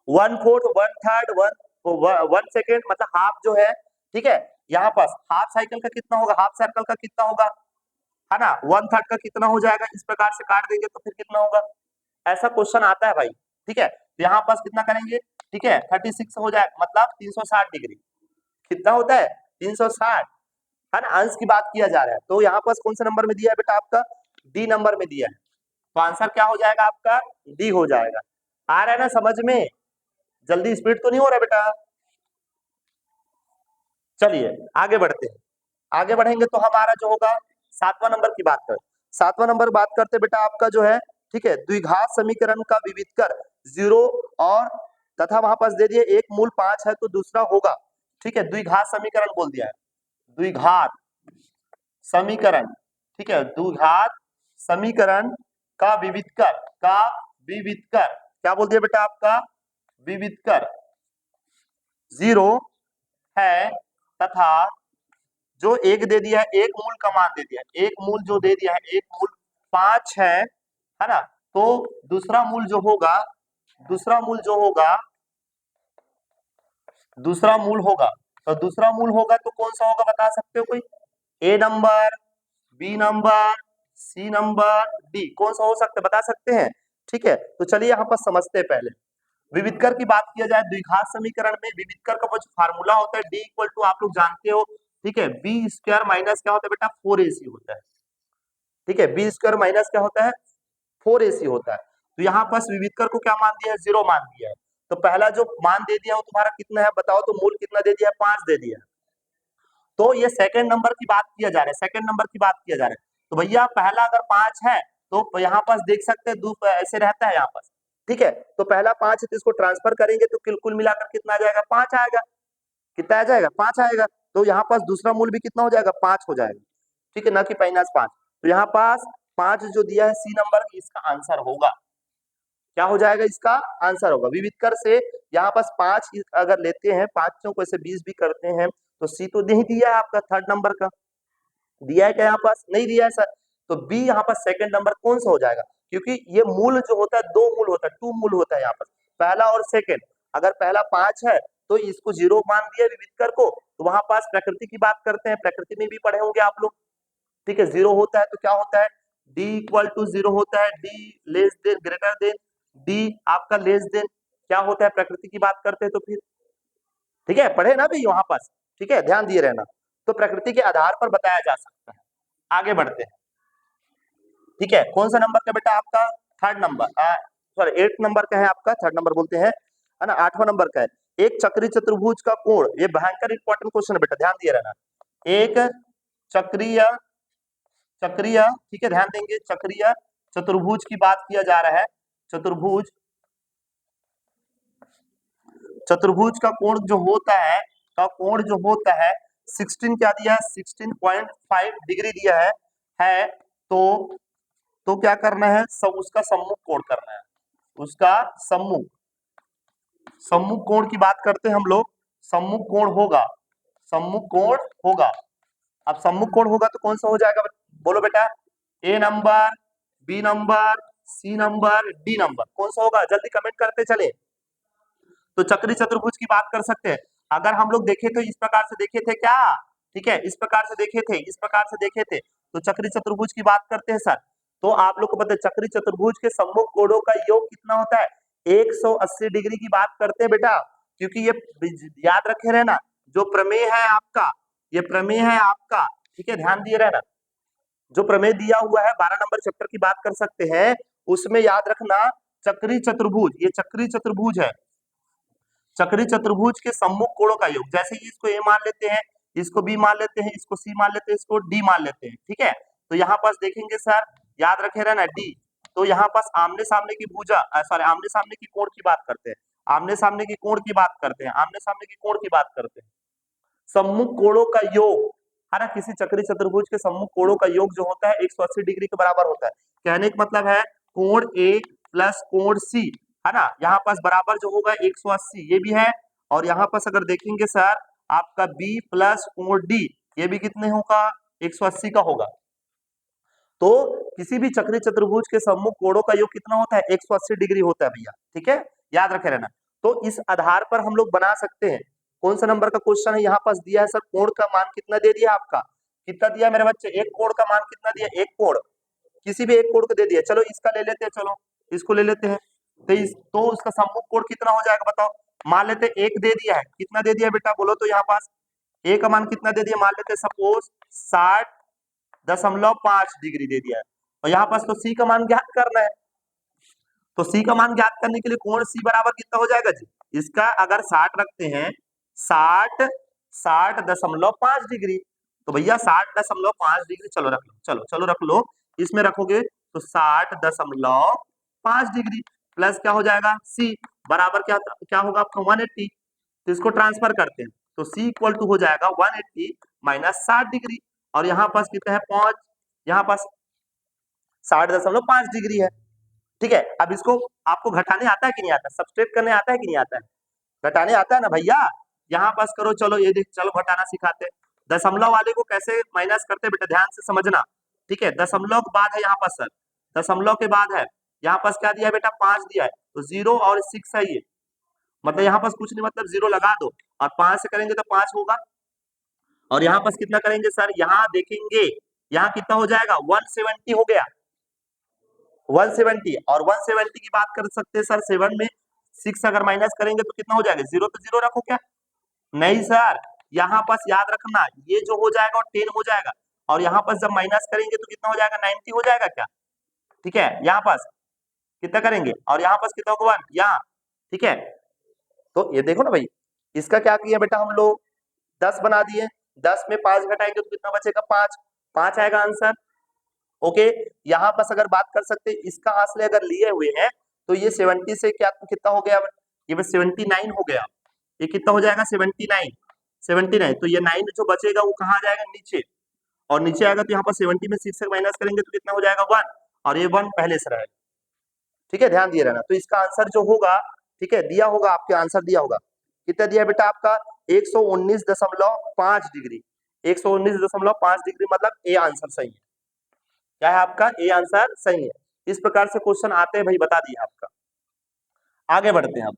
1/4, 1/3, 1 सेकेंड मतलब हाफ जो है, ठीक है, यहाँ पास हाफ साइकिल का कितना होगा, हाफ सर्कल का कितना होगा, है ना, 1/3 का कितना हो जाएगा, इस प्रकार से काट देंगे तो फिर कितना होगा, ऐसा क्वेश्चन आता है भाई, ठीक है। तो यहाँ पास कितना करेंगे, ठीक है, 36 हो जाए मतलब 360 डिग्री, कितना होता है 360, है ना, अंश की बात किया जा रहा है। तो यहाँ पास कौन सा नंबर में दिया है बेटा, आपका डी नंबर में दिया है, तो आंसर क्या हो जाएगा आपका, डी हो जाएगा। आ रहा है ना समझ में, जल्दी स्पीड तो नहीं हो रहा बेटा। चलिए आगे बढ़ते हैं, आगे बढ़ेंगे तो हमारा जो होगा 7वां नंबर की बात कर, 7वां नंबर बात करते बेटा आपका जो है, ठीक है, द्विघात समीकरण का विविध कर 0 और तथा वहां पास दे दिए एक मूल 5 है तो दूसरा होगा, ठीक है, द्विघात समीकरण बोल दिया है, द्विघात समीकरण, ठीक है, द्विघात समीकरण का विविध कर, का विविध कर क्या बोल दिया बेटा आपका, विविध कर 0 है तथा जो एक दे दिया है, एक मूल का मान दे दिया है, एक मूल जो दे दिया है, एक मूल 5 है ना, तो दूसरा मूल जो होगा, दूसरा मूल जो होगा, दूसरा मूल होगा, तो दूसरा मूल होगा तो कौन सा होगा बता सकते हो कोई, A number, B number, C number, D, कौन सा हो सकता है बता सकते हैं, ठीक है। तो चलिए यहाँ पर समझते हैं पहले, विविधकर की बात किया जाए, द्विघात समीकरण में विविधकर का जो फार्मूला होता है, डी इक्वल टू आप लोग जानते हो, ठीक है, बी स्क्वायर माइनस क्या होता है बेटा 4ac होता है, ठीक है, बी स्क्वायर माइनस क्या होता है 4ac होता है। तो यहाँ पास विविधकर को क्या मान दिया है, 0 मान दिया है, तो पहला जो मान दे दिया वो तुम्हारा कितना है बताओ, तो मूल कितना दे दिया है 5 दे दिया है, तो ये सेकंड नंबर की बात किया जा रहा है, सेकंड नंबर की बात किया जा रहा है, तो भैया पहला अगर 5 है तो यहाँ पास देख सकते हैं दो ऐसे रहता है यहाँ पास, ठीक है, तो पहला 5 है तो इसको ट्रांसफर करेंगे तो कुल मिलाकर कितना आ जाएगा 5 आएगा, कितना आ जाएगा 5 आएगा, तो यहाँ पास दूसरा मूल भी कितना हो जाएगा 5 हो जाएगा, ठीक है, ना कि -5, तो यहाँ पास 5 जो दिया है सी नंबर, इसका आंसर होगा, क्या हो जाएगा इसका आंसर होगा, विविधकर से यहाँ पास 5 अगर लेते हैं, 5 को ऐसे 20 भी करते हैं, तो सी तो नहीं दिया है आपका थर्ड नंबर का, दिया है क्या यहाँ पास, नहीं दिया है सर, तो बी यहाँ पर सेकंड नंबर कौन सा हो जाएगा, क्योंकि ये मूल जो होता है 2 मूल होता है, 2 मूल होता है यहाँ पर, पहला और सेकंड, अगर पहला 5 है तो इसको 0 मान दिया विविधकर को, तो वहां पास प्रकृति की बात करते हैं, प्रकृति में भी पढ़े होंगे आप लोग, ठीक है, 0 होता है तो क्या होता है, डी इक्वल टू 0 होता है, D less than greater than, D आपका लेस देन क्या होता है, प्रकृति की बात करते हैं तो फिर, ठीक है, पढ़े ना भी वहां पास, ठीक है, ध्यान दिए रहना, तो प्रकृति के आधार पर बताया जा सकता है। आगे बढ़ते हैं, ठीक है, कौन सा नंबर का बेटा आपका थर्ड नंबर, सॉरी 8 नंबर का है आपका, थर्ड नंबर बोलते हैं, है ना, 8वां नंबर का है, एक चक्रीय चतुर्भुज का कोण, ये भयंकर इंपॉर्टेंट क्वेश्चन है बेटा, ध्यान दिए रहना, एक चक्रीय, चक्रीय, ठीक है, ध्यान देंगे, चक्रीय चतुर्भुज की बात किया जा रहा है, चतुर्भुज, चतुर्भुज का कोण जो होता है, का कोण जो होता है 16 क्या दिया है 16.5 डिग्री दिया है तो क्या करना है, सब उसका सम्मुख कोण करना है, उसका सम्मुख, सम्मुख कोण की बात करते हैं हम लोग, सम्मुख कोण होगा, सम्मुख कोण होगा, अब सम्मुख कोण होगा तो कौन सा हो जाएगा बोलो बेटा, A number, B number, C number, D number, कौन सा होगा जल्दी कमेंट करते चले। तो चक्री चतुर्भुज की बात कर सकते हैं, अगर हम लोग देखे तो इस प्रकार से देखे थे क्या, ठीक है, इस प्रकार से देखे थे, इस प्रकार से देखे थे, तो चक्री चतुर्भुज की बात करते हैं सर, तो आप लोग को पता है चक्री चतुर्भुज के सम्मुख कोणों का योग कितना होता है 180 डिग्री की बात करते हैं बेटा, क्योंकि ये याद रखे रहना, जो प्रमेय है आपका, ये प्रमेय है आपका, ठीक है, ध्यान दिए रहना, जो प्रमेय दिया हुआ है 12 नंबर चैप्टर की बात कर सकते हैं, उसमें याद रखना चक्री चतुर्भुज, ये चक्री चतुर्भुज है, चक्री चतुर्भुज के सम्मुख कोणों का योग, जैसे कि इसको ए मान लेते हैं, इसको बी मान लेते हैं, इसको सी मान लेते हैं, इसको डी मान लेते हैं, ठीक है, तो यहाँ पास देखेंगे सर, याद रखे रहना डी, तो यहाँ पास आमने सामने की भुजा, सॉरी आमने सामने की कोण की बात करते हैं, आमने सामने की कोण की बात करते हैं, आमने सामने की कोण की बात करते हैं, सम्मुख कोणों का योग, है ना, किसी चक्री चतुर्भुज के सम्मुख कोणों का योग जो होता है 180 डिग्री के बराबर होता है, कहने का मतलब है कोण ए प्लस कोण सी, है ना, यहाँ पास बराबर जो होगा 180 ये भी है, और यहाँ पास अगर देखेंगे सर आपका बी प्लस कोण डी, ये भी कितने होगा 180 का होगा, तो किसी भी चक्रीय चतुर्भुज के सम्मुख कोणों का योग कितना होता है? 180 डिग्री होता है भैया, ठीक है, याद रखे रहना। तो इस आधार पर हम लोग बना सकते हैं। कौन सा नंबर का क्वेश्चन है यहाँ पास दिया है सर? कोण का मान कितना दे दिया आपका? कितना दिया मेरे बच्चे? एक कोण का मान कितना दिया? एक कोण, किसी भी एक कोण को दे दिया। चलो इसका ले लेते हैं, चलो इसको ले लेते हैं। तो उसका सम्मुख कोण कितना हो जाएगा बताओ? मान लेते एक दे दिया है, कितना दे दिया बेटा बोलो तो? यहाँ पास ए का मान कितना दे दिया? मान लेते सपोज 60.5 डिग्री दे दिया है, और यहाँ पास तो सी का मान ज्ञात करना है। तो सी का मान ज्ञात करने के लिए कोण सी बराबर कितना हो जाएगा जी? इसका अगर 60 रखते हैं, 60.5 डिग्री, तो भैया 60.5 डिग्री, चलो रख लो, चलो रख लो, इसमें रखोगे तो 60.5 डिग्री प्लस क्या हो जाएगा? सी बराबर क्या होगा आपका? 180। तो इसको ट्रांसफर करते हैं, तो सी इक्वल टू हो जाएगा 180 माइनस 60 डिग्री, और यहाँ पास कितना है? 5, यहाँ पास 60.5 डिग्री है, ठीक है। अब इसको आपको घटाने आता है कि नहीं आता? सब्सट्रैक्ट करने आता है कि नहीं आता है? घटाने आता है ना भैया? यहाँ पास करो, चलो ये देख, चलो घटाना सिखाते हैं। दशमलव वाले को कैसे माइनस करते हैं बेटा, ध्यान से समझना, ठीक है। दशमलव के बाद है यहाँ पास सर, दशमलव के बाद है यहाँ पास क्या दिया है बेटा? 5 दिया है, तो 0 और 6 है ये, मतलब यहाँ पास कुछ नहीं, मतलब 0 लगा दो, और 5 से करेंगे तो 5 होगा, और यहाँ पास कितना करेंगे सर? यहाँ देखेंगे, यहाँ कितना हो जाएगा? 170 हो गया, 170, और 170 की बात कर सकते हैं सर, 7 में 6 अगर माइनस करेंगे तो कितना हो जाएगा? 0, तो 0 रखो क्या? नहीं सर, यहाँ पास याद रखना, ये जो हो जाएगा और 10 हो जाएगा, और यहाँ पास जब माइनस करेंगे तो कितना हो जाएगा? 90 हो जाएगा क्या? ठीक है, यहाँ पास कितना करेंगे, और यहाँ पास कितना होगा? 1 यहाँ, ठीक है। तो ये देखो ना भाई, इसका क्या किया बेटा हम लोग? 10 बना दिए, 10 में 5 घटाएंगे तो कितना बचेगा? 5 आएगा आंसर, ओके। यहाँ पास अगर बात कर सकते हैं, इसका आंसर अगर लिए हुए हैं तो ये 70 से क्या कितना हो गया? ये बस 79 हो गया, ये कितना हो जाएगा? 79, तो ये 9 जो बचेगा वो कहाँ जाएगा? नीचे, और नीचे आएगा तो यहाँ पर 70 में 6 से माइनस करेंगे तो कितना हो जाएगा? 1, और ये 1 पहले से रहेगा, ठीक है, ध्यान दिए रहना। तो इसका आंसर जो होगा, ठीक है, दिया होगा आपके, आंसर दिया होगा, कितना दिया बेटा आपका? 119.5 डिग्री, 119.5 डिग्री, मतलब ए आंसर सही है। क्या है आपका? ए आंसर सही है। इस प्रकार से क्वेश्चन आते हैं भाई, बता दिया आपका। आगे बढ़ते हैं अब,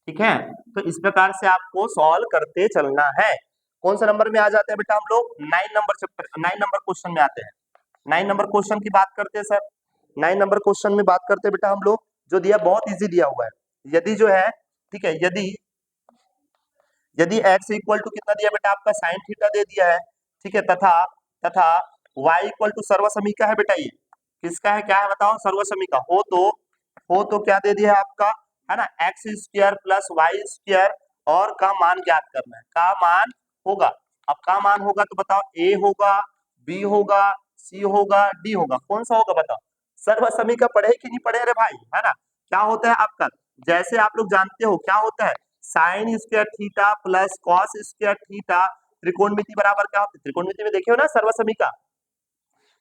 ठीक है। तो इस प्रकार से आपको सॉल्व करते चलना है। कौन सा नंबर में आ जाते हैं बेटा हम लोग? 9 नंबर चैप्टर, 9 नंबर क्वेश्चन में आते हैं। 9 नंबर क्वेश्चन की बात करते हैं सर, 9 नंबर क्वेश्चन में बात करते हैं बेटा हम लोग, जो दिया बहुत इजी दिया हुआ है। यदि जो है, ठीक है, यदि x इक्वल टू कितना दिया बेटा आपका? साइन थीटा दे दिया है, ठीक है, तथा y इक्वल टू सर्वसमीका है बेटा, ये किसका है? क्या है बताओ? सर्वसमीका हो तो क्या दे दिया है आपका? है ना, x square plus y square, और का मान ज्ञात करना है, का मान होगा। अब का मान होगा तो बताओ, ए होगा, बी होगा, सी होगा, डी होगा, कौन सा होगा बताओ? सर्वसमीका पढ़े कि नहीं पढ़े रे भाई? है ना, क्या होता है आपका? जैसे आप लोग जानते हो क्या होता है? Sine square theta plus cos square theta, त्रिकोणमिति बराबर क्या होता है? त्रिकोणमिति में देखे हो ना सर्वसमीका,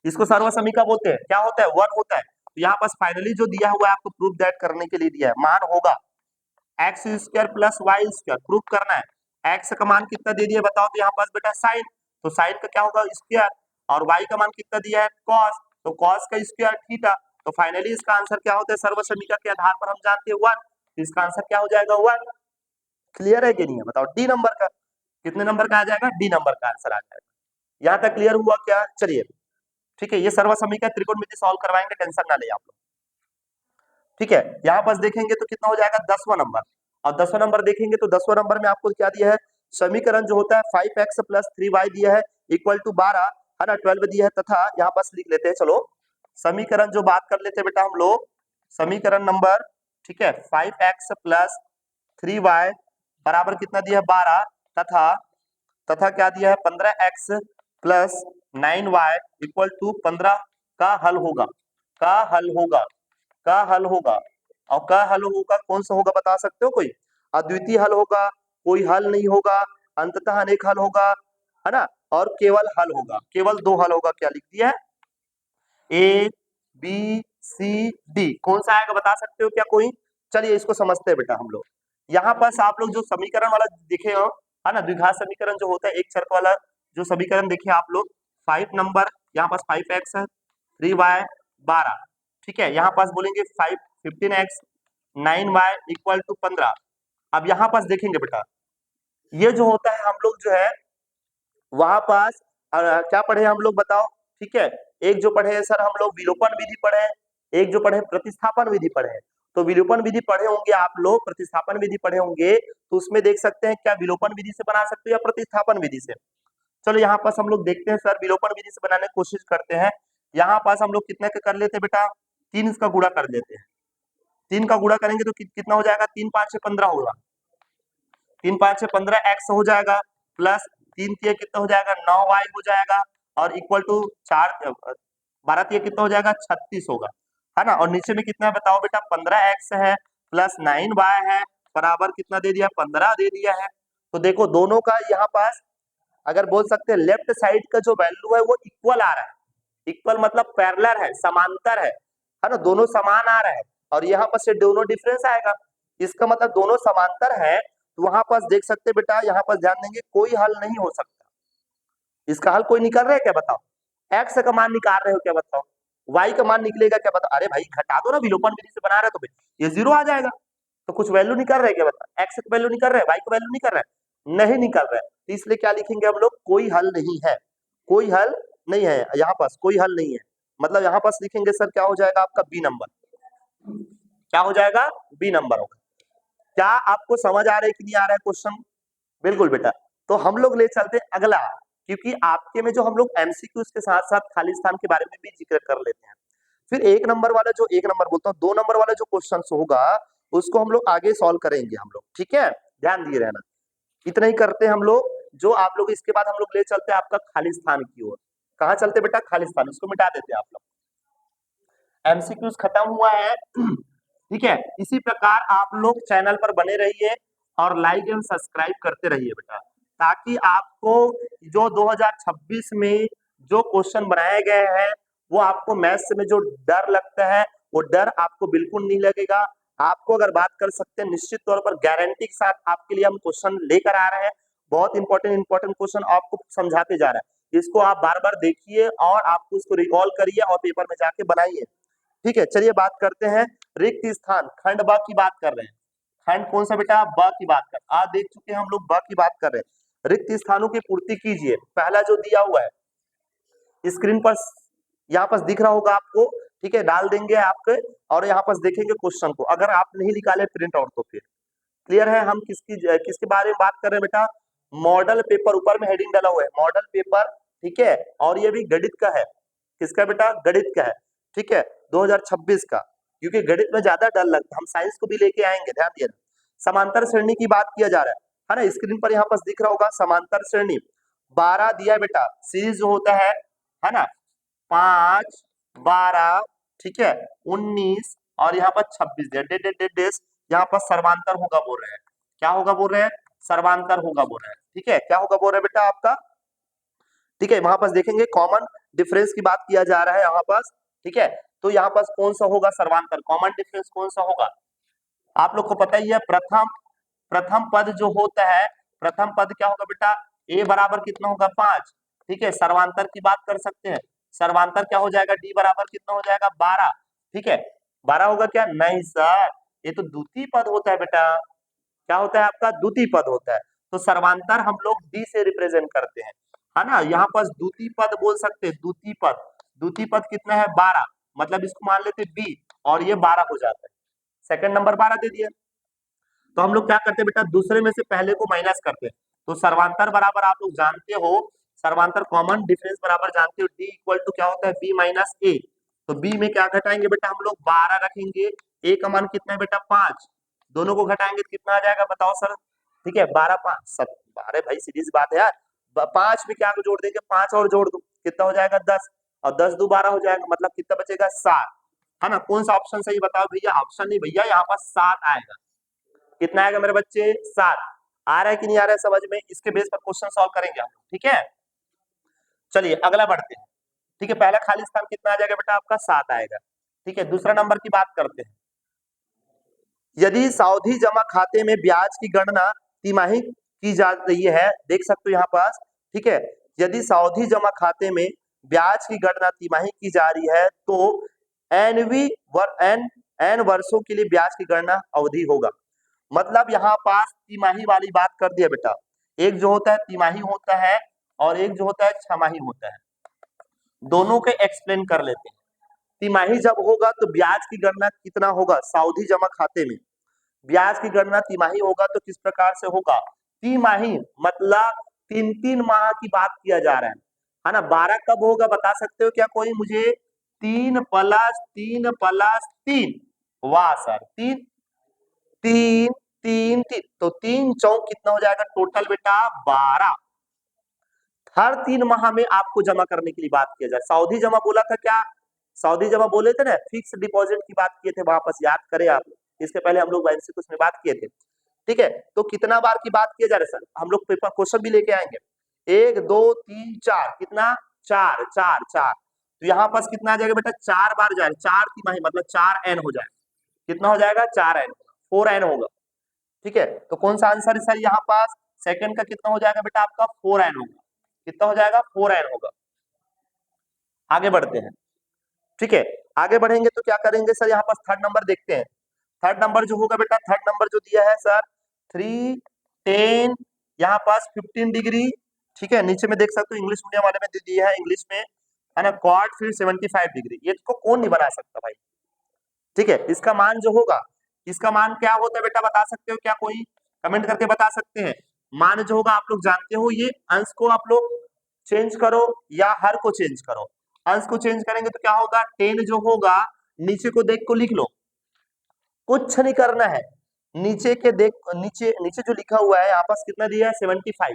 इसको सर्वसमीका बोलते हैं। क्या होता है? 1 होता है। तो यहाँ पास फाइनली जो दिया हुआ है आपको प्रूफ दैट करने के लिए दिया है, मान होगा x square plus y square, proof करना है। एक्स का मान कितना दे दिया बताओ? तो यहाँ पास बेटा साइन, तो साइन का क्या होगा? स्क्वायर, और वाई का मान कितना दिया है? कॉस, तो कॉस का स्क्वायर थीटा। तो फाइनली इसका आंसर क्या होता है? सर्वसमीका के आधार पर हम जानते हैं 1, तो इसका आंसर क्या हो जाएगा? 1। क्लियर है कि नहीं है बताओ? डी नंबर का, कितने नंबर का आ जाएगा? डी नंबर का आंसर आ जाएगा। यहाँ तक क्लियर हुआ क्या? चलिए, ठीक है, ये सर्वसमीका त्रिकोणमिति सॉल्व करवाएंगे, टेंशन ना ले आप लोग, ठीक है। यहाँ पास देखेंगे तो कितना हो जाएगा? 10वां नंबर, और 10वां नंबर देखेंगे तो 10वां नंबर में आपको क्या दिया है? समीकरण जो होता है 5x प्लस 3y दिया है इक्वल टू 12, है ना, 12 दिया है, तथा यहाँ पास लिख लेते हैं, चलो समीकरण जो बात कर लेते हैं बेटा हम लोग, समीकरण नंबर, ठीक है, 5x प्लस 3y बराबर कितना दिया है? 12, तथा क्या दिया है? 15x plus 9y equal to 15 का हल होगा, का हल होगा, का हल होगा, और का हल होगा कौन सा होगा बता सकते हो? कोई अद्वितीय हल होगा, कोई हल नहीं होगा, अंततः अनेक हल होगा, है ना, और केवल हल होगा, केवल 2 हल होगा। क्या लिख दिया है? ए बी सी डी, कौन सा आएगा बता सकते हो क्या कोई? चलिए इसको समझते हैं बेटा हम लोग। यहाँ पास आप लोग जो समीकरण वाला दिखे हो, है ना, द्विघात समीकरण जो होता है, एक चर वाला जो समीकरण देखे आप लोग, 5 नंबर, यहाँ पास 5x है, 3y 12, ठीक है। यहाँ पास बोलेंगे 15x 9y इक्वल टू 15। अब यहाँ पास देखेंगे बेटा, ये जो होता है हम लोग जो है वहां पास क्या पढ़े हम लोग बताओ, ठीक है। एक जो पढ़े हैं सर हम लोग विलोपन विधि पढ़े हैं, एक जो पढ़े प्रतिस्थापन विधि पढ़े हैं। तो विलोपन विधि पढ़े होंगे आप लोग, प्रतिस्थापन विधि पढ़े होंगे, तो उसमें देख सकते हैं क्या विलोपन विधि से बना सकते हो या प्रतिस्थापन विधि से। चलो यहाँ पास हम लोग देखते हैं सर, विलोपन विधि से बनाने की कोशिश करते हैं। यहाँ पास हम लोग कितने का कर लेते हैं बेटा, 3 इसका गुणा कर लेते हैं। 3 का गुणा करेंगे तो कितना हो जाएगा, 3 5 6 15 होगा, 3 5 6 15 एक्स हो जाएगा, प्लस 3 तिया कितना हो जाएगा 9y हो जाएगा, और इक्वल टू 4 12 तिया कितना हो जाएगा 36 होगा, है ना। और नीचे में कितना है बताओ बेटा, 15x है प्लस 9y है, बराबर कितना दे दिया 15 दे दिया है। तो देखो दोनों का यहाँ पास अगर बोल सकते हैं लेफ्ट साइड का जो वैल्यू है वो इक्वल आ रहा है। इक्वल मतलब पैरेलल है, समांतर है ना, दोनों समान आ रहा है। और यहाँ पर से दोनों डिफरेंस आएगा, इसका मतलब दोनों समांतर है। तो वहां पास देख सकते हैं बेटा, यहाँ पर ध्यान देंगे कोई हल नहीं हो सकता। इसका हल कोई निकाल रहे हैं क्या बताओ, एक्स का मान निकाल रहे हो क्या बताओ, वाई का मान निकलेगा क्या बताओ, अरे भाई घटा दो ना, विलोपन विधि से बना रहे हो तो ये जीरो आ जाएगा। तो कुछ वैल्यू निकाल रहे हैं क्या बताओ, एक्स का वैल्यू निकाल रहे हैं, वाई का वैल्यू निकाल रहे हैं, नहीं निकाल रहे हैं। तो इसलिए क्या लिखेंगे हम लोग, कोई हल नहीं है, कोई हल नहीं है, यहाँ पास कोई हल नहीं है। मतलब यहाँ पास लिखेंगे सर क्या हो जाएगा आपका बी नंबर, क्या हो जाएगा बी नंबर होगा। क्या आपको समझ आ रहा है कि नहीं आ रहा है क्वेश्चन, बिल्कुल बेटा। तो हम लोग ले चलते हैं अगला, क्योंकि आपके में जो हम लोग एमसीक्यूज के साथ साथ खाली स्थान के बारे में भी जिक्र कर लेते हैं। फिर एक नंबर वाला जो, एक नंबर बोलता हूँ, 2 नंबर वाला जो क्वेश्चन होगा उसको हम लोग आगे सॉल्व करेंगे हम लोग, ठीक है, ध्यान दिए रहना। इतना ही करते हैं हम लोग, जो आप लोग इसके बाद हम लोग ले चलते हैं आपका खाली स्थान की ओर। कहाँ चलते बेटा, खाली स्थान, इसको मिटा देते हैं आप लोग। एमसीक्यूज खत्म हुआ है, ठीक है। इसी प्रकार आप लोग चैनल पर बने रहिए और लाइक एंड सब्सक्राइब करते रहिए बेटा, ताकि आपको जो 2026 में जो क्वेश्चन बनाए गए हैं वो आपको मैथ्स में जो डर लगता है वो डर आपको बिल्कुल नहीं लगेगा। आपको अगर बात कर सकते हैं निश्चित तौर पर गारंटी के साथ आपके लिए हम क्वेश्चन लेकर आ रहे हैं। बहुत इंपॉर्टेंट क्वेश्चन आपको समझाते जा रहा है, इसको आप बार बार देखिए और आपको उसको रिकॉल करिए और पेपर में जाके बनाइए, ठीक है। चलिए बात करते हैं रिक्त स्थान, खंड ब की बात कर रहे हैं। खंड कौन सा बेटा, ब की बात कर, आज देख चुके हैं हम लोग, ब की बात कर रहे हैं। रिक्त स्थानों की पूर्ति कीजिए, पहला जो दिया हुआ है स्क्रीन पर यहाँ पर दिख रहा होगा आपको, ठीक है, डाल देंगे आपके, और यहाँ पर देखेंगे क्वेश्चन को, अगर आप नहीं निकाले प्रिंट आउट तो फिर क्लियर है। हम किसके बारे में बात कर रहे हैं बेटा, मॉडल पेपर, ऊपर में हेडिंग डाला हुआ है मॉडल पेपर, ठीक है। और ये भी गणित का है, किसका बेटा, गणित का है, ठीक है, 2026 का, क्योंकि गणित में ज्यादा डर लगता है, हम साइंस को भी लेके आएंगे, ध्यान दिए। समांतर श्रेणी की बात किया जा रहा है ना, स्क्रीन पर यहाँ पर दिख रहा होगा समांतर श्रेणी 12 दिया बेटा, सीरीज जो होता है ना, 5 12, ठीक है, 19 और यहाँ पर 26 दिया, यहाँ पर सर्वांतर होगा बोल रहे हैं, क्या होगा बोल रहे हैं, सर्वांतर होगा बोल रहे हैं, ठीक है, क्या होगा बोल रहे हैं बेटा आपका, ठीक है। वहां पास देखेंगे कॉमन डिफरेंस की बात किया जा रहा है यहाँ पास, ठीक है। तो यहाँ पास कौन सा होगा सर्वांतर, कॉमन डिफरेंस कौन सा होगा, आप लोग को पता ही है, प्रथम पद जो होता है, प्रथम पद क्या होगा बेटा, a बराबर कितना होगा 5, ठीक है। सर्वांतर की बात कर सकते हैं, सर्वांतर क्या हो जाएगा, d बराबर कितना हो जाएगा 12, ठीक है। 12 होगा क्या, नहीं सर, ये तो द्वितीय पद होता है बेटा, क्या होता है आपका, द्वितीय पद होता है। तो सर्वांतर हम लोग d से रिप्रेजेंट करते हैं, है ना। यहाँ पास द्वितीय पद बोल सकते हैं, द्वितीय पद, द्वितीय पद कितना है 12, मतलब इसको मान लेते b और ये 12 हो जाता है, सेकंड नंबर 12 दे दिया। तो हम लोग क्या करते हैं बेटा, दूसरे में से पहले को माइनस करते हैं। तो सर्वांतर बराबर आप लोग जानते हो, सर्वांतर कॉमन डिफरेंस बराबर जानते हो, d इक्वल टू क्या होता है b माइनस a। तो b में क्या घटाएंगे बेटा, हम लोग 12 रखेंगे, a का मान कितना है बेटा 5, दोनों को घटाएंगे तो कितना आ जाएगा बताओ सर, ठीक है, 12 5 सब 12, भाई सीधी सी बात है यार, 5 में क्या जोड़ देंगे, 5 और जोड़ दो कितना हो जाएगा 10, और 10 दो 12 हो जाएगा, मतलब कितना बचेगा 7, है ना। कौन सा ऑप्शन सही बताओ भैया, ऑप्शन नहीं भैया, यहाँ पर 7 आएगा, कितना आएगा मेरे बच्चे 7, आ रहा है कि नहीं आ रहा है समझ में, इसके बेस पर क्वेश्चन सॉल्व करेंगे हम, ठीक है। चलिए अगला बढ़ते हैं, ठीक है, पहला खाली स्थान कितना आ जाएगा बेटा आपका 7 आएगा, ठीक है। दूसरा नंबर की बात करते हैं, यदि सावधि जमा खाते में ब्याज की गणना तिमाही की जा रही है, देख सकते हो यहाँ पास, ठीक है, यदि सावधि जमा खाते में ब्याज की गणना तिमाही की जा रही है तो एन वर्षों के लिए ब्याज की गणना अवधि होगा। मतलब यहाँ पास तिमाही वाली बात कर दिया बेटा। एक जो होता है तिमाही होता है और एक जो होता है छमाही होता है। दोनों के एक्सप्लेन कर लेते हैं। तिमाही जब होगा तो ब्याज की गणना कितना होगा सावधि जमा खाते में। ब्याज की गणना तिमाही होगा तो किस प्रकार से होगा, तिमाही मतलब 3-3 माह की बात किया जा रहा है ना। 12 कब होगा बता सकते हो क्या कोई मुझे? 3+3+3। वाह सर, 3 3 3 3 तो 3 × 4 कितना हो जाएगा टोटल बेटा 12। हर 3 माह में आपको जमा करने के लिए बात किया जाए। सावधि जमा बोला था क्या? सावधि जमा बोले थे ना, फिक्स डिपॉजिट की बात किए थे, वापस याद करें आप। इसके पहले हम लोग एमसीक्यू में बात किए थे। ठीक है, तो कितना बार की बात किया जा रहा है सर? हम लोग पेपर क्वेश्चन भी लेके आएंगे। 1 2 3 4 कितना 4 4 4। तो यहाँ पास कितना आ जाएगा बेटा 4 बार जाए 4 तिमाही मतलब 4n हो जाए। कितना हो जाएगा 4n 4n होगा। ठीक है, तो कौन सा आंसर है सर यहाँ पास? सेकंड का कितना हो जाएगा बेटा आपका 4n होगा। कितना हो जाएगा 4n होगा। आगे बढ़ते हैं। ठीक है, आगे बढ़ेंगे तो क्या करेंगे सर यहाँ पास थर्ड नंबर देखते हैं। थर्ड नंबर जो होगा बेटा, थर्ड नंबर जो दिया है सर 3 10 यहाँ पास 15 डिग्री। ठीक है, नीचे में देख सकते हो इंग्लिश मीडियम वाले में दे दिया है, इंग्लिश में है ना, क्वाड फिर 75 डिग्री। ये तो कौन नहीं बना सकता भाई। ठीक है, इसका मान जो होगा, इसका मान क्या होता है बेटा बता सकते हो क्या कोई? कमेंट करके बता सकते हैं। मान जो होगा आप लोग जानते हो, ये अंश को आप लोग चेंज करो या हर को चेंज करो। अंश को चेंज करेंगे तो क्या होगा 10 जो होगा नीचे को देख को लिख लो, कुछ नहीं करना है। नीचे के देख, नीचे नीचे जो लिखा हुआ है यहाँ पास कितना दिया है 75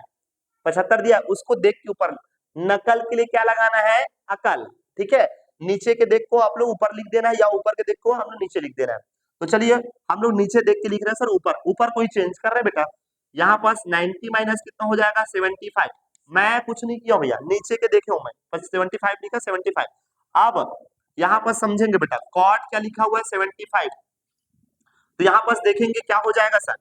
75 दिया, उसको देख के ऊपर नकल के लिए क्या लगाना है अकल। ठीक है, नीचे के देख को आप लोग ऊपर लिख देना है या ऊपर के देख को हम लोग नीचे लिख देना है। तो चलिए हम लोग नीचे देख के लिख रहे हैं सर, ऊपर ऊपर कोई चेंज कर रहे हैं बेटा। यहाँ पास 90 माइनस कितना हो जाएगा 75। मैं कुछ नहीं किया भैया, नीचे के देखे हूं मैं 75 लिखा 75। अब यहाँ पर समझेंगे बेटा कॉट क्या लिखा हुआ है 75। तो यहाँ पास देखेंगे क्या हो जाएगा सर।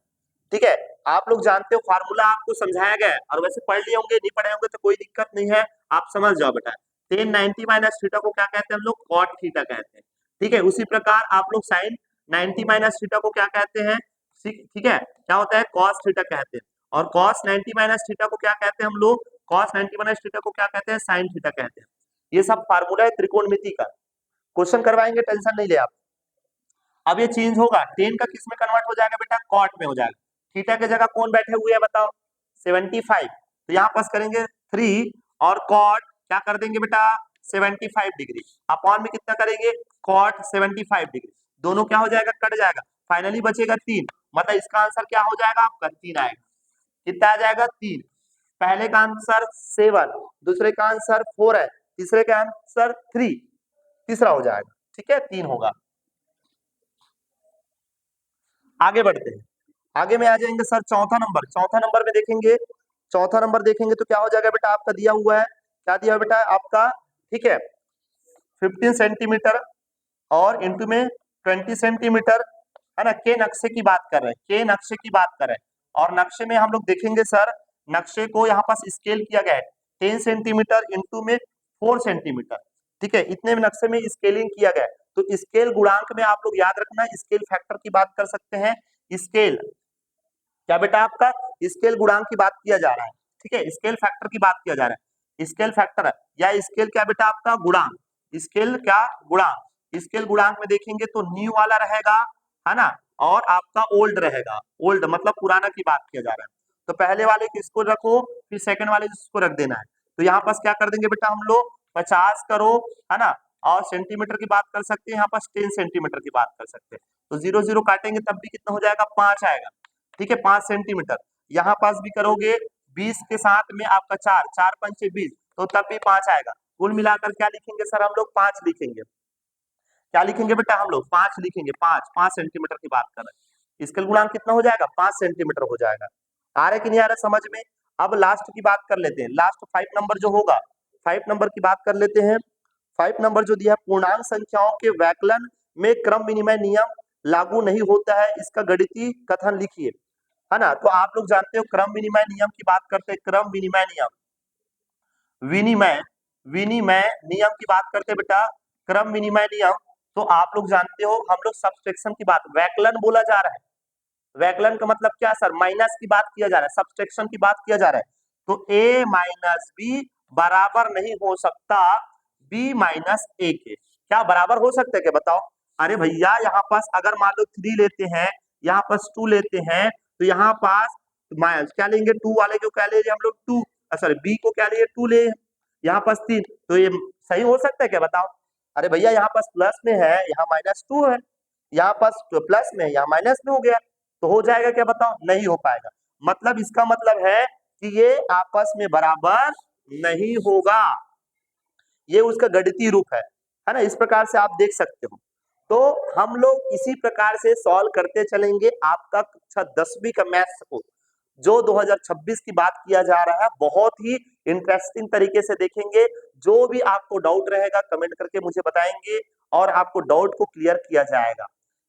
ठीक है, आप लोग जानते हो फार्मूला आपको समझाया गया है और वैसे पढ़ लिए होंगे, नहीं पढ़े होंगे तो कोई दिक्कत नहीं है, आप समझ जाओ बेटा। tan 90 माइनस थीटा को क्या कहते हैं हम लोग? कॉट थीटा कहते हैं। ठीक है, उसी प्रकार आप लोग साइन 90 माइनस थीटा को क्या कहते हैं? ठीक है, क्या होता है कॉस थीटा कहते हैं। और कॉस 90 माइनस थीटा को क्या कहते हैं हम लोग? कॉस 90 माइनस थीटा को क्या कहते हैं? साइन थीटा कहते हैं। ये सब फार्मूला है त्रिकोणमिति का, क्वेश्चन करवाएंगे, टेंशन नहीं ले आप। अब ये चेंज होगा, टेन का किस में कन्वर्ट हो जाएगा बेटा? कॉट में हो जाएगा। थीटा के जगह कौन बैठे हुए हैं बताओ? 75। तो यहाँ पास करेंगे 3 और कॉट क्या कर देंगे बेटा 75 डिग्री। अपॉन में कितना करेंगे? Cot 75 degree. दोनों क्या हो जाएगा? कट जाएगा। फाइनली बचेगा 3, मतलब इसका आंसर क्या हो जाएगा आपका? 3 आएगा। कितना आ जाएगा? 3। पहले का आंसर 7, दूसरे का आंसर 4 है, तीसरे का आंसर 3, तीसरा हो जाएगा। ठीक है, 3 होगा। आगे बढ़ते हैं, आगे में आ जाएंगे सर चौथा नंबर। चौथा नंबर में देखेंगे, चौथा नंबर देखेंगे तो क्या हो जाएगा बेटा आपका? दिया हुआ है, क्या दिया बेटा आपका? ठीक है, 15 सेंटीमीटर और इंटू में 20 सेंटीमीटर, है ना। के नक्शे की बात कर रहे हैं, के नक्शे की बात कर रहे हैं। और नक्शे में हम लोग देखेंगे सर, नक्शे को यहाँ पास स्केल किया गया है 10 सेंटीमीटर इंटू में 4 सेंटीमीटर। ठीक है, इतने में नक्शे में स्केलिंग किया गया है। तो स्केल गुणांक में आप लोग याद रखना, स्केल फैक्टर की बात कर सकते हैं। स्केल क्या बेटा आपका? स्केल गुणांक की बात किया जा रहा है। ठीक है, स्केल फैक्टर की बात किया जा रहा है। स्केल फैक्टर या स्केल क्या बेटा आपका? गुणांक। स्केल क्या? गुणांक। स्केल गुणांक में देखेंगे तो न्यू वाला रहेगा, है ना, और आपका ओल्ड रहेगा। ओल्ड मतलब पुराना की बात किया जा रहा है। तो पहले वाले किसको रखो, फिर सेकंड वाले जिसको रख देना है। तो यहाँ पास क्या कर देंगे बेटा हम लोग 50 करो, है ना, और सेंटीमीटर की बात कर सकते हैं, यहाँ पास 10 सेंटीमीटर की बात कर सकते हैं। तो 0 0 काटेंगे तब भी कितना हो जाएगा? 5 आएगा। ठीक है, 5 सेंटीमीटर। यहाँ पास भी करोगे 20 के साथ में आपका 4 4 पंचे 20, तो तब भी 5 आएगा। कुल मिलाकर क्या लिखेंगे सर हम लोग? 5 लिखेंगे। क्या लिखेंगे बेटा हम लोग? 5 लिखेंगे। 5 सेंटीमीटर की बात कर रहे हैं। स्केल गुणांक कितना हो जाएगा? 5 सेंटीमीटर हो जाएगा। आ रहा कि नहीं आ रहा समझ में? अब लास्ट की बात कर लेते हैं, लास्ट 5 नंबर जो होगा, 5 नंबर की बात कर लेते हैं। 5 नंबर जो दिया है, पूर्णांक संख्याओं के वैकलन में क्रम विनिमय नियम लागू नहीं होता है, इसका गणितीय कथन लिखिए, है ना। तो आप लोग जानते हो क्रम विनिमय नियम की बात करते हैं, क्रम विनिमय नियम। विनिमय विनिमय नियम की बात करते हैं बेटा, क्रम विनिमय नियम। तो आप लोग जानते हो हम लोग सब्सट्रैक्शन की बात, वैकलन बोला जा रहा है। वैकलन का मतलब क्या सर, माइनस की बात किया जा रहा है, सब्सट्रैक्शन की बात किया जा रहा है। तो a माइनस बी बराबर नहीं हो सकता b माइनस ए के। क्या बराबर हो सकता है क्या बताओ? अरे भैया यहाँ पास अगर मान लो 3 लेते हैं, यहाँ पास 2 लेते हैं, तो यहाँ पास माइनस क्या लेंगे, 2 वाले को क्या ले हम लोग 2, सॉरी बी को क्या लिए 2 ले, यहाँ पास 3, तो ये सही हो सकता है क्या बताओ? अरे भैया यहाँ पास प्लस में है, यहाँ -2 है, यहाँ पास प्लस में, यहाँ माइनस में हो गया, तो हो जाएगा क्या बताओ? नहीं हो पाएगा। मतलब इसका मतलब है कि ये आपस में बराबर नहीं होगा, ये उसका गणितीय रूप है ना? इस प्रकार से आप देख सकते हो। तो हम लोग इसी प्रकार से सॉल्व करते चलेंगे आपका कक्षा 10वीं का मैथ्स को, जो 2026 की बात किया जा रहा है, बहुत ही इंटरेस्टिंग तरीके से देखेंगे। जो भी आपको डाउट रहेगा कमेंट करके मुझे बताएंगे और आपको डाउट को क्लियर किया जाएगा,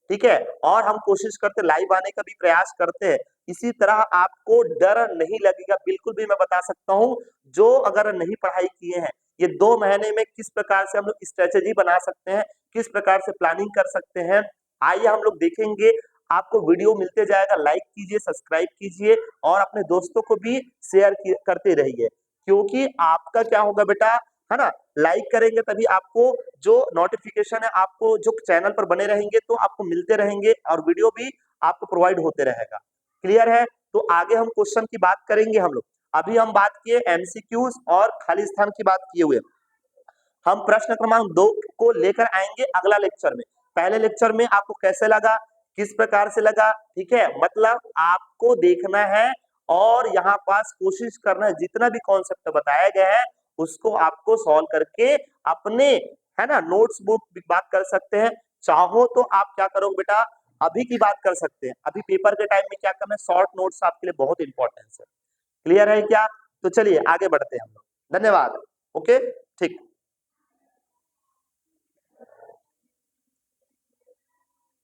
ठीक है? और हम कोशिश करते लाइव आने का भी प्रयास करते हैं। इसी तरह आपको डर नहीं लगेगा बिल्कुल भी, मैं बता सकता हूं। जो अगर नहीं पढ़ाई किए हैं, ये 2 महीने में किस प्रकार से हम लोग स्ट्रेटेजी बना सकते हैं, किस प्रकार से प्लानिंग कर सकते हैं, आइए हम लोग देखेंगे। आपको वीडियो मिलते जाएगा, लाइक कीजिए, सब्सक्राइब कीजिए और अपने दोस्तों को भी शेयर करते रहिए, क्योंकि आपका क्या होगा बेटा, है ना? लाइक करेंगे तभी आपको जो नोटिफिकेशन है, आपको जो चैनल पर बने रहेंगे तो आपको मिलते रहेंगे और वीडियो भी आपको प्रोवाइड होते रहेगा। क्लियर है? तो आगे हम क्वेश्चन की बात करेंगे हम लोग। अभी हम बात किए एमसीक्यूज और खाली स्थान की बात किए हुए, हम प्रश्न क्रमांक 2 को लेकर आएंगे अगला लेक्चर में। पहले लेक्चर में आपको कैसे लगा, किस प्रकार से लगा, ठीक है? मतलब आपको देखना है और यहाँ पास कोशिश करना है, जितना भी कॉन्सेप्ट बताया गया है उसको आपको सॉल्व करके अपने, है ना, नोट्स बुक बात कर सकते हैं। चाहो तो आप क्या करो बेटा, अभी की बात कर सकते हैं। अभी पेपर के टाइम में क्या करना है, शॉर्ट नोट्स आपके लिए बहुत इंपॉर्टेंट है। क्लियर है क्या? तो चलिए आगे बढ़ते हैं हम लोग। धन्यवाद। ओके, ठीक।